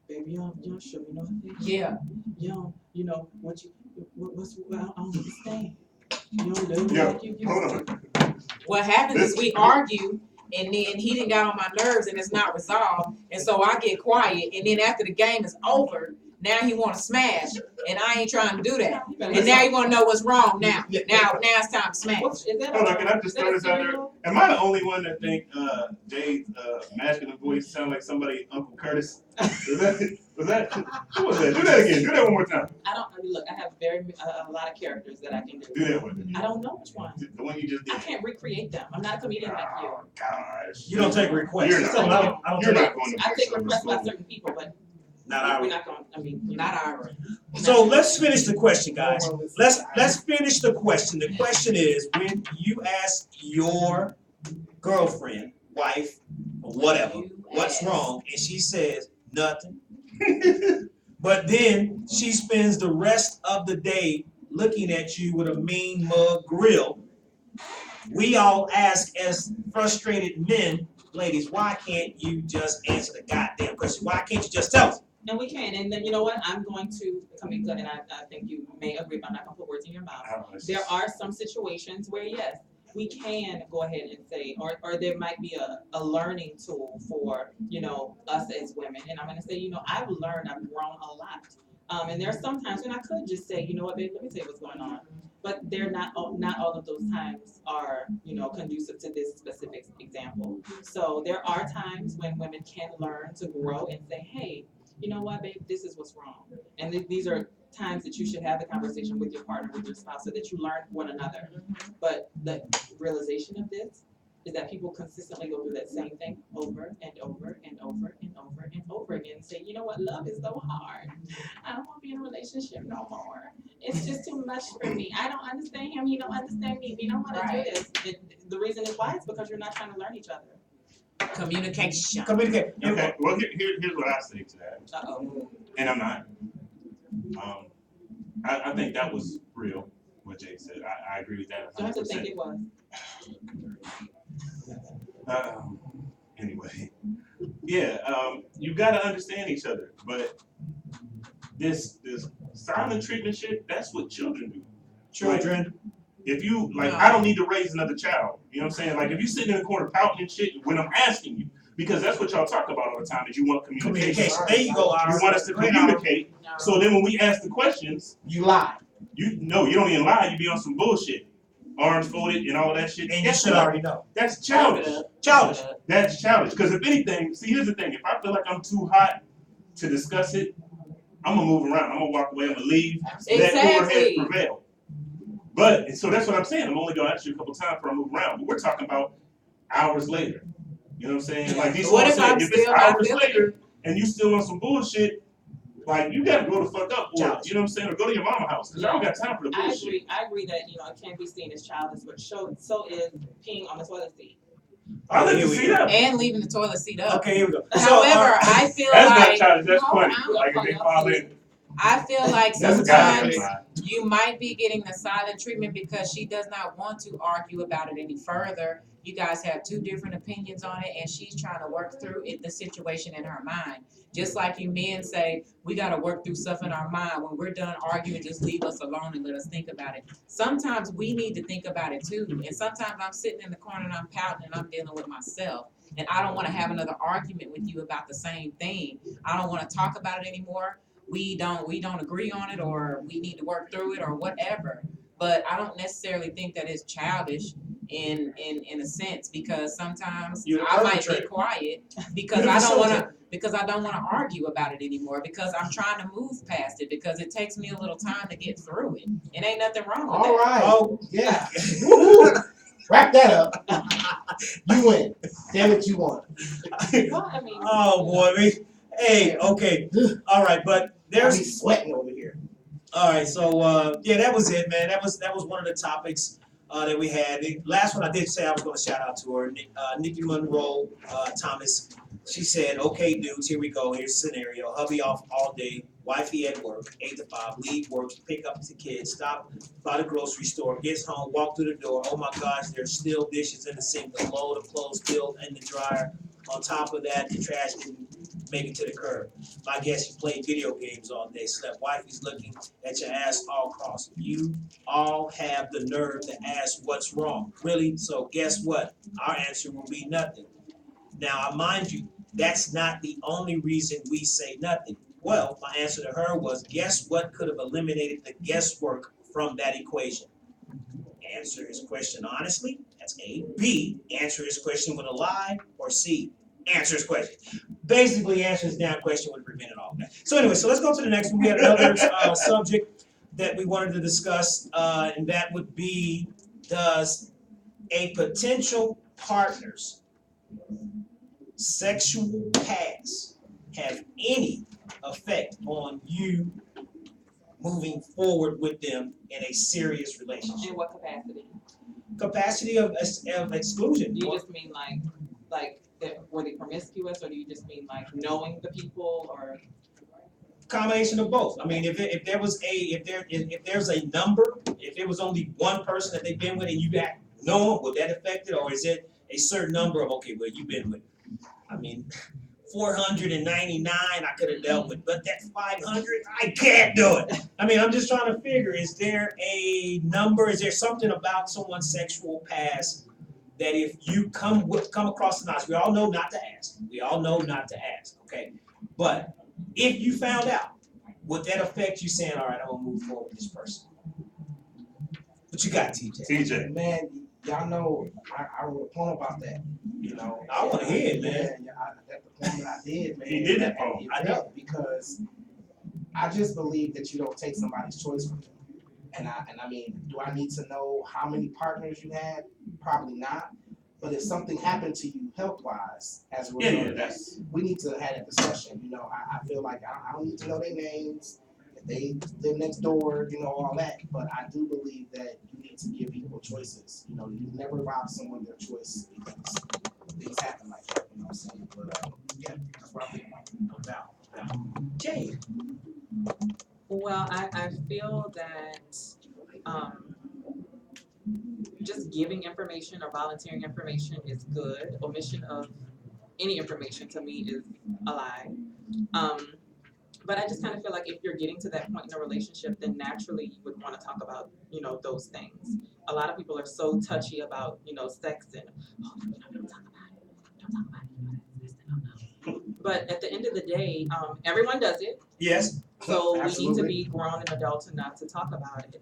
baby, you don't show me no affection. Yeah. You know, what's, I don't understand. You don't look Yo, like you used hold to. on. What happens is we argue, and then he done got on my nerves, and it's not resolved, and so I get quiet, and then after the game is over, now he want to smash, and I ain't trying to do that. And now you want to know what's wrong now. Now it's time to smash. Is that Hold on, can I just is that throw a this out there? cereal? Am I the only one that think Jay's masculine voice sound like somebody Uncle Curtis? Was that who was that? Do that again. Do that one more time. I don't look. I have a lot of characters that I can do. Do that one again. I don't know which one. The one you just did. I can't recreate them. I'm not a comedian like you. Oh gosh. You don't take requests. You're not. I don't You're take not going to I make take some requests by school. certain people, but Not we're our. not going. I mean, Not Ira. So let's finish the question, guys. Let's finish the question. The question is, when you ask your girlfriend, wife, or whatever, what's wrong, and she says nothing, but then she spends the rest of the day looking at you with a mean mug grill. We all ask as frustrated men, ladies, why can't you just answer the goddamn question? Why can't you just tell us? and we can. And then you know what? I'm going to come in good, and I think you may agree, but I'm not going to put words in your mouth. There are some situations where yes, we can go ahead and say, or there might be a learning tool for, you know, us as women. And I'm gonna say, you know, I've learned, I've grown a lot. And there are some times when I could just say, you know what, babe, let me tell you what's going on. But they're not all of those times are, you know, conducive to this specific example. So there are times when women can learn to grow and say, hey, you know what, babe, this is what's wrong. And these are times that you should have the conversation with your partner, with your spouse, so that you learn one another. But the realization of this is that people consistently go through that same thing over and over and over and over and over again and say, you know what, love is so hard. I don't want to be in a relationship no more. It's just too much for me. I don't understand him. He don't understand me. We don't want to do this. The reason is why it's because you're not trying to learn each other. Communication. Communicate. Okay, well here's what I say to that. Uh-oh. And I'm not. I think that was real, what Jay said. I agree with that Don't have to 100%. think it was. Anyway, yeah, you gotta understand each other, but this silent treatment shit, that's what children do. Children. If you, like, No. I don't need to raise another child, you know what I'm saying? Like, if you sitting in the corner pouting and shit, when I'm asking you, because that's what y'all talk about all the time, is you want communication. Communication. There you go, You Ira. want us to communicate, No. so then when we ask the questions, You lie. you don't even lie, you be on some bullshit. Arms folded and all that shit. And you Guess should what? already know. That's childish. Childish. That's childish. Because if anything, see, here's the thing. If I feel like I'm too hot to discuss it, I'm gonna move around. I'm gonna walk away. I'm gonna leave. Let cooler heads Exactly. prevail. But and so that's what I'm saying. I'm only gonna ask you a couple times before I move around. But we're talking about hours later. You know what I'm saying? Like these What folks if say, I'm if it's still not hours feeling later and you still on some bullshit, like you gotta go the fuck up, or Childish. you know what I'm saying, or go to your mama house. Cause I don't got time for the I bullshit. agree that, you know, it can be seen as childish, but so is peeing on the toilet seat. I like Here to we see go. that. And leaving the toilet seat up. Okay, here we go. However, I feel That's not like childish. That's No, funny. I don't Like if they know. fall in, sometimes that's a goddamn lie. you might be getting the silent treatment because she does not want to argue about it any further. You guys have two different opinions on it, and she's trying to work through the situation in her mind. Just like you men say, we got to work through stuff in our mind. When we're done arguing, just leave us alone and let us think about it. Sometimes we need to think about it too. And sometimes I'm sitting in the corner and I'm pouting and I'm dealing with myself. And I don't want to have another argument with you about the same thing. I don't want to talk about it anymore. We don't agree on it, or we need to work through it, or whatever. But I don't necessarily think that it's childish in a sense, because sometimes You're the I might be perpetrator. quiet because You're I the don't want to facilitator. because I don't want to argue about it anymore, because I'm trying to move past it, because it takes me a little time to get through it. It ain't nothing wrong with All that. right. Oh, Yeah. Woo-hoo. Wrap that up. You win. Damn it, you won. Well, I mean, oh boy, hey, okay, all right, but I there's be sweating over here. all right. So yeah, that was it, man. That was one of the topics that we had. The last one I did say I was going to shout out to her, Nikki Monroe Thomas. She said, "Okay, dudes, here we go. Here's the scenario: hubby off all day, wifey at work, 8 to 5, leave work, pick up the kids, stop by the grocery store, gets home, walk through the door. Oh my gosh, there's still dishes in the sink, a load of clothes still in the dryer. On top of that, the trash didn't make it to the curb. My guess you played video games all day, slept. Wifey's looking at your ass all crossed. You all have the nerve to ask what's wrong. Really? So guess what? Our answer will be nothing. Now, mind you, that's not the only reason we say nothing. Well, my answer to her was, guess what could have eliminated the guesswork from that equation? Answer his question honestly. That's A. B. Answer his question with a lie. Or C. Answer his question. Basically, answer his damn question would have prevented all of that. So anyway, so let's go to the next one. We had another subject that we wanted to discuss, and that would be, does a potential partner's sexual past have any effect on you moving forward with them in a serious relationship? In what capacity? Capacity of exclusion. Do you just mean like that were they promiscuous, or do you just mean like knowing the people, or? Combination of both. I mean, if there's a number, if it was only one person that they've been with and you got no one, would that affect it, or is it a certain number of, okay, well, you've been with, I mean, 499 I could have dealt with, but that 500 I can't do it. I mean, I'm just trying to figure, is there a number, is there something about someone's sexual past that if you come across the knowledge, we all know not to ask. We all know not to ask, okay? But if you found out, would that affect you saying, all right, I'm gonna move forward with this person? What you got, TJ? TJ. Man, y'all know I wrote a poem about that. You know, I wanna hear it, man. Yeah, at the poem that I did, man. He did that poem. I know, because I just believe that you don't take somebody's choice from you. And I mean, do I need to know how many partners you had? Probably not. But if something happened to you health-wise as a result of that, we need to have that discussion. You know, I feel like I don't need to know their names, if they live next door, you know, all that. But I do believe that you need to give people choices. You know, you never rob someone their choice because things happen like that. You know what I'm saying? But yeah, that's what I think. No doubt. Jay. Well, I feel that just giving information or volunteering information is good. Omission of any information to me is a lie. But I just kind of feel like if you're getting to that point in a relationship, then naturally you would want to talk about, you know, those things. A lot of people are so touchy about, you know, sex and, oh, you know, don't talk about it. Don't talk about it. That's the no-no. But at the end of the day, everyone does it. Yes. So we need to Absolutely. be grown and adults and not to talk about it.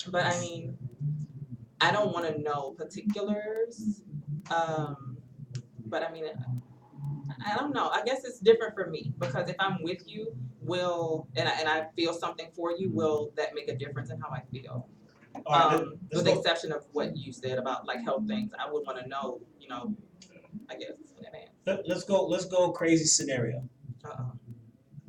But I mean, I don't want to know particulars. But I mean, I don't know. I guess it's different for me because if I'm with you, and I feel something for you, will that make a difference in how I feel? All right, With let's the go. exception of what you said about like health things, I would want to know, you know, I guess in advance. Let's go crazy scenario. Uh-oh.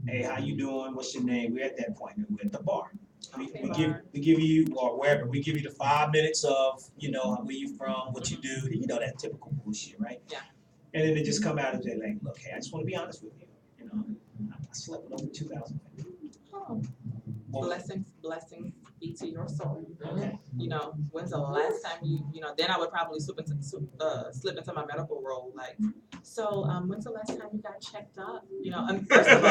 Hey, how you doing? What's your name? We're at that point. We're at the bar. Okay, We give you, or wherever, we give you the 5 minutes of, you know, where you from, what you do, you know, that typical bullshit, right? Yeah. And then they just come out and say, like, look, hey, I just want to be honest with you. You know, I slept with over 2,000 people. Oh. Blessings be to your soul. Okay. You know, when's the last time you know, then I would probably slip into my medical role, like, so, when's the last time you got checked up? You know, first of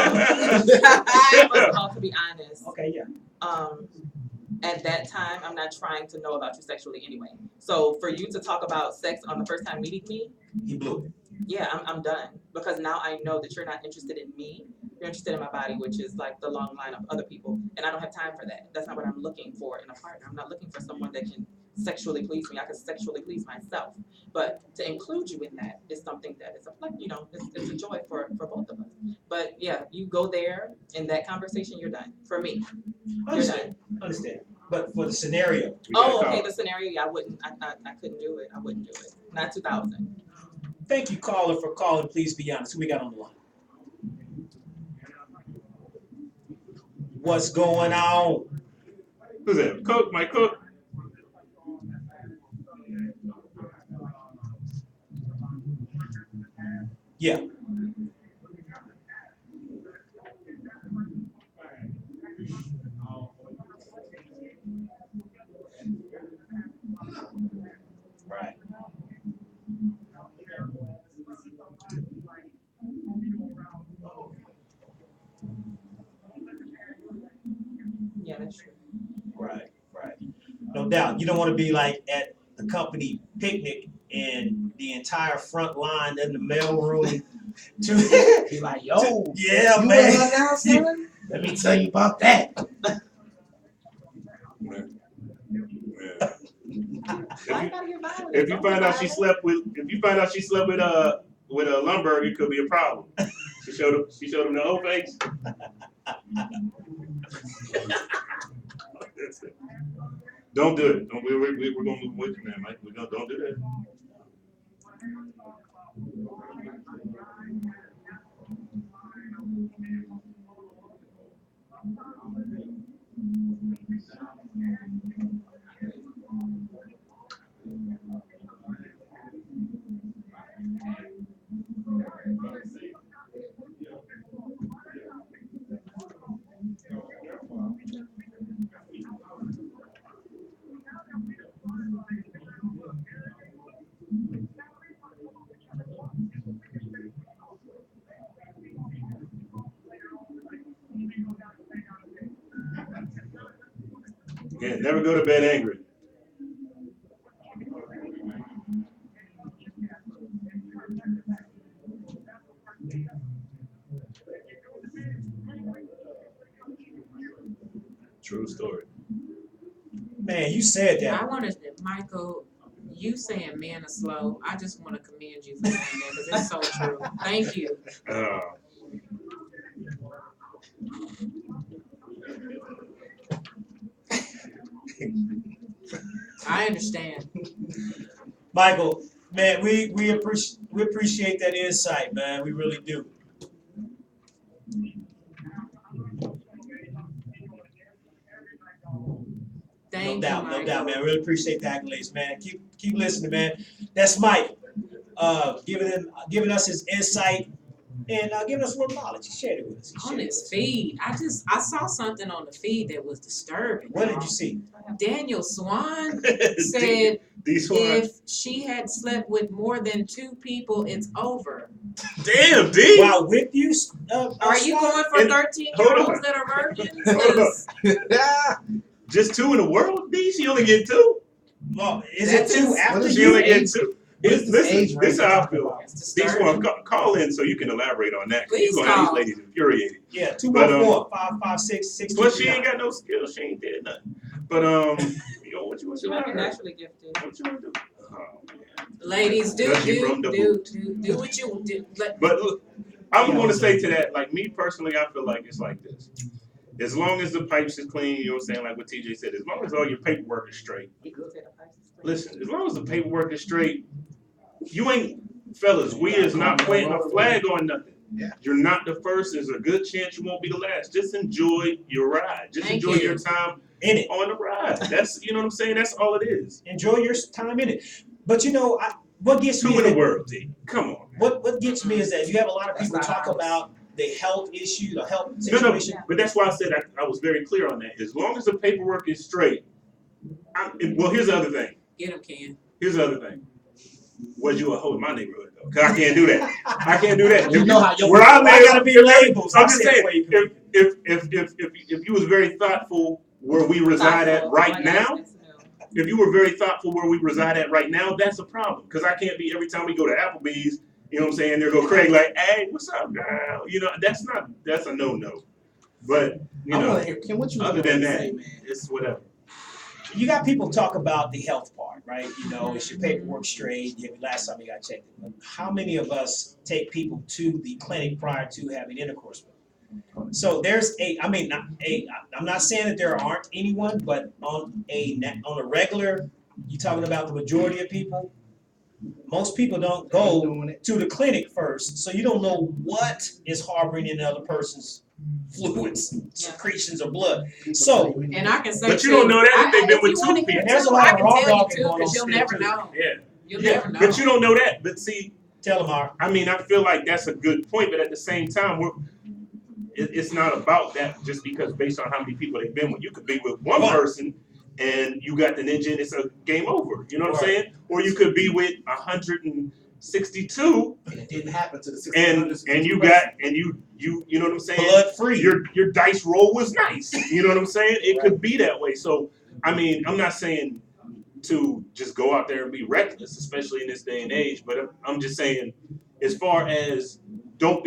all, to be honest, Okay, yeah. at that time, I'm not trying to know about you sexually anyway. So for you to talk about sex on the first time meeting me, He blew it. yeah, I'm done. Because now I know that you're not interested in me. You're interested in my body, which is like the long line of other people. And I don't have time for that. That's not what I'm looking for in a partner. I'm not looking for someone that can sexually please me. I can sexually please myself. But to include you in that is something that is you know, it's a joy for both of us. But yeah, you go there in that conversation, you're done. For me, you're Understand. done. Understand. But for the scenario, Oh, okay, the scenario, yeah, I couldn't do it. I wouldn't do it. Not 2000. thank you, caller, for calling. Please be honest. Who we got on the line? What's going on? Who's that? Cook, my cook. Yeah. Right. that's true. Right. No doubt. You don't want to be like at the company picnic and the entire front line in the mailroom. Be like, yo, Yeah, you man. in her now, son? Let me tell you about that. Yeah. Why you gotta get violent? If you Don't find get out she violent. slept with a Lumberg, it could be a problem. She showed him the whole face. That's it. Don't do it. We're gonna move away from that, Mike. Don't do that. Again, never go to bed angry. True story. Man, you said I that. want to, Michael, you saying men are slow. I just want to commend you for saying that because it's so true. Thank you. I understand. Michael, man, we appreciate that insight, man. We really do. Thank No you, doubt, Michael. no doubt, man. Really appreciate the accolades, man. Keep listening, man. That's Mike, giving us his insight and giving us more knowledge. He shared it with us. On his feed, I saw something on the feed that was disturbing. What did you see? Daniel Swan said These ones. if she had slept with more than 2 people, it's over. Damn, D. Wow, with you? Are you going for And- 13-year-olds that are virgins? 'Cause Just 2 in the world, D? She only get 2? Well, is That's it 2 his- after What is She you? only get 2? What is this age This range is how I you're talking feel. about? it's These disturbing. ones, call in so you can elaborate on that. Please You're gonna have call. these ladies infuriated. Yeah, But, 214 556 Plus, she ain't 6239. got no skills. She ain't did nothing. But what you want She to might be do? naturally gifted. What you want to do? Oh man. Ladies, do Judge you from the what you do. But look, I'm going to say to that, like me personally, I feel like it's like this. As long as the pipes is clean, you know what I'm saying, like what TJ said, as long as all your paperwork is straight. Listen, as long as the paperwork is straight, you ain't, fellas, we is not planting a flag on nothing. Yeah. You're not the first. There's a good chance you won't be the last. Just enjoy your ride. Just Thank enjoy you. your time In it. on the ride. That's, you know what I'm saying? That's all it is. Enjoy your time in it. But you know, what gets me 2 in is the world, D. Come on. what gets me is that you have a lot of That's people not talk ours. about the health issue, the health No, no, situation. but that's why I said I was very clear on that. As long as the paperwork is straight. Well, here's the other thing. Get him, Ken. Here's the other thing. Was you a hoe in my neighborhood though? Cause I can't do that. I can't do that. You know how your where I I live, gotta be labels. I'm I just said saying, before you come if you was very thoughtful where we reside at right now, if you were very thoughtful where we reside at right now, that's a problem. Because I can't be every time we go to Applebee's, you know what I'm saying? There go Craig like, hey, what's up, girl? You know, that's a no-no. But you I know, want to hear, Kim, what you other gonna than that, say, man? it's whatever. You got people talk about the health part, right? You know, is your paperwork straight? Last time you got checked. How many of us take people to the clinic prior to having intercourse with them? So there's I'm not saying that there aren't anyone, but on a regular, you talking about the majority of people. Most people don't go Doing it. to the clinic first, so you don't know what is harboring in the other person's fluids, secretions, or blood. So, And I can say But you don't know that if they've been if with you 2 wanna hear people. There's a two, lot I of can raw tell you dogging too, going because on you'll still, never too. know. Yeah. You'll Yeah, never know. but you don't know that. But see, tell them, Mark. I mean, I feel like that's a good point, but at the same time, it's not about that just because based on how many people they've been with. You could be with one Right. person and you got the ninja and it's a game over. You know what I'm Right. saying? Or you could be with 162 And it didn't happen to the and 1600s. you got and you you know what I'm saying? Blood free. Your dice roll was nice. You know what I'm saying? It could be that way. So I mean, I'm not saying to just go out there and be reckless, especially in this day and age. But I'm just saying, as far as don't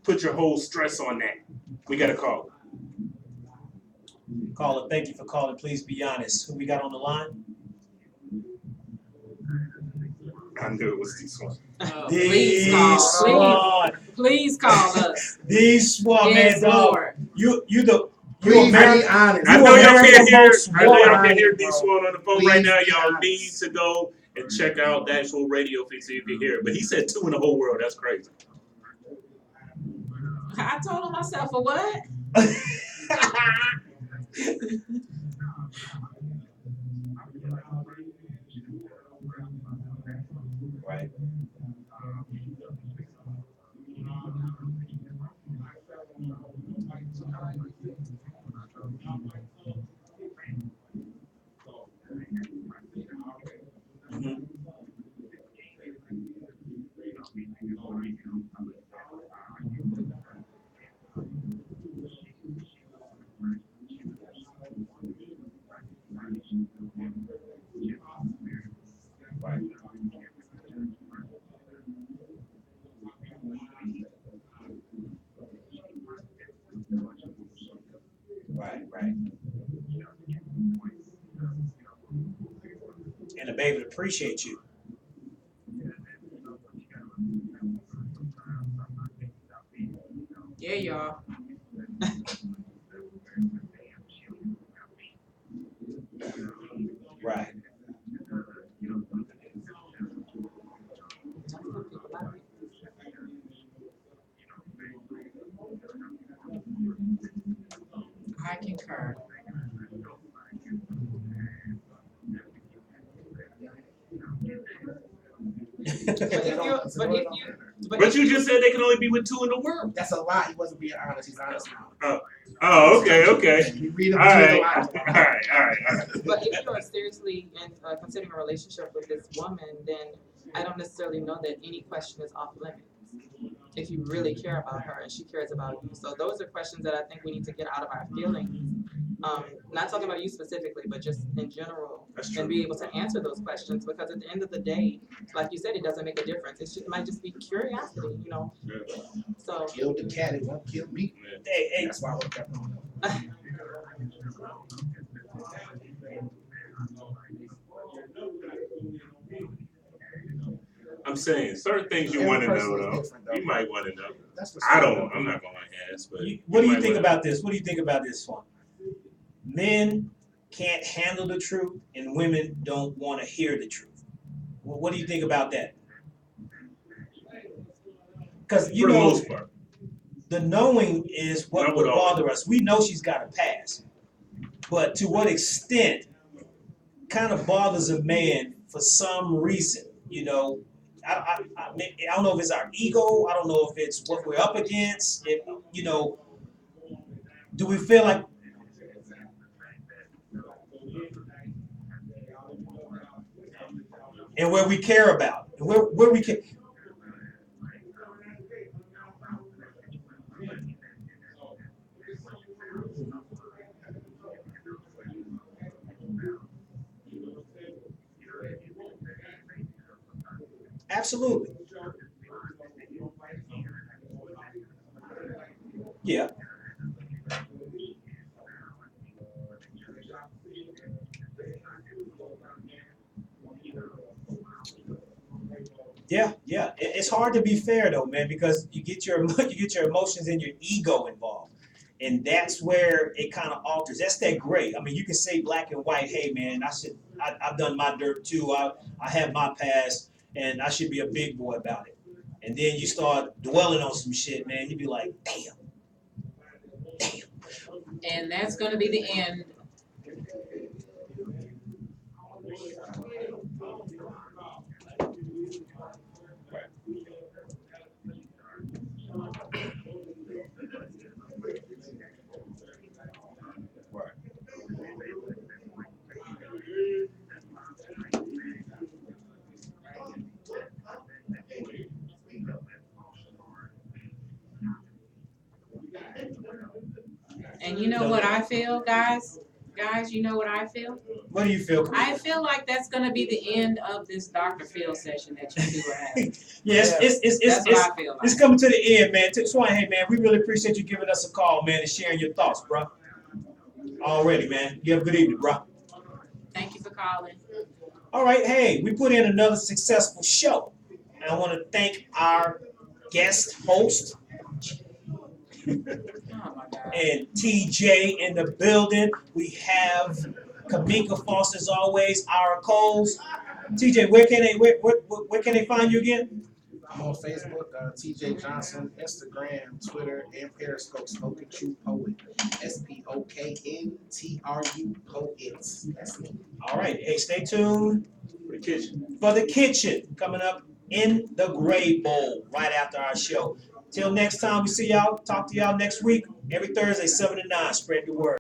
put your whole stress on that. We got a call. Caller, thank you for calling. Please be honest. Who we got on the line? I knew it was this one. Please call. Please call us. These swore, Yes, man, dog. Lord. You Please American. be honest. I know y'all America's can't hear. most I know y'all sworn. can hear D Swan on the phone right Please now. be Y'all honest. need to go and check out the actual radio feed so you can hear it. But he said 2 in the whole world. That's crazy. I told him myself for what? Right. Mhm. Right. Right, right. And to be able to appreciate you. Yeah, y'all. Right. I concur. But you just said they can only be with 2 in the world. That's a lie. He wasn't being honest. He's honest now. Oh, okay. You read it All between the right. lines. But if you're seriously considering a relationship with this woman, then I don't necessarily know that any question is off limits. If you really care about her and she cares about you. So those are questions that I think we need to get out of our feelings. Not talking about you specifically, but just in general, That's true. and be able to answer those questions, because at the end of the day, like you said, it doesn't make a difference. It might just be curiosity, you know? So, Kill the cat, it won't kill me. Hey, That's why I woke up. I'm saying certain things you Every want to person know is though. different, though. You might want to know. That's I don't. I'm not going to ask. But what do you might think wanna- about this? What do you think about this one? Men can't handle the truth, and women don't want to hear the truth. What do you think about that? Because you For the know, most part. the knowing is what Not would with all. bother us. We know she's got a past, but to what extent kind of bothers a man for some reason? You know, I don't know if it's our ego. I don't know if it's what we're up against. If, you know, do we feel like and where we care about, where we can. Absolutely. Yeah. Yeah. It's hard to be fair though, man, because you get your emotions and your ego involved, and that's where it kind of alters. That's that gray. I mean, you can say black and white. Hey, man, I've done my dirt too. I have my past, and I should be a big boy about it. And then you start dwelling on some shit, man. You be like, damn. And that's gonna be the end. And you know what I feel, guys? Guys, you know what I feel? What do you feel? I feel like that's gonna be the end of this Dr. Phil session that you two are having. Yes, That's what I feel like. it's coming to the end, man. Swan, hey man, we really appreciate you giving us a call, man, and sharing your thoughts, bro. Already, man. You have a good evening, bro. Thank you for calling. All right, hey, we put in another successful show. And I want to thank our guest host Oh my God. and TJ in the building. We have Kamika Foster as always, our Coles. TJ, where can they find you again? I'm on Facebook, TJ Johnson, Instagram, Twitter, and Periscope, Spoken True Poet, SPOKNTRU Poets. That's me. All right, hey, stay tuned For the kitchen. for the kitchen coming up in the Gray Bowl right after our show. Till next time, we see y'all. Talk to y'all next week. Every Thursday, 7 to 9. Spread the word.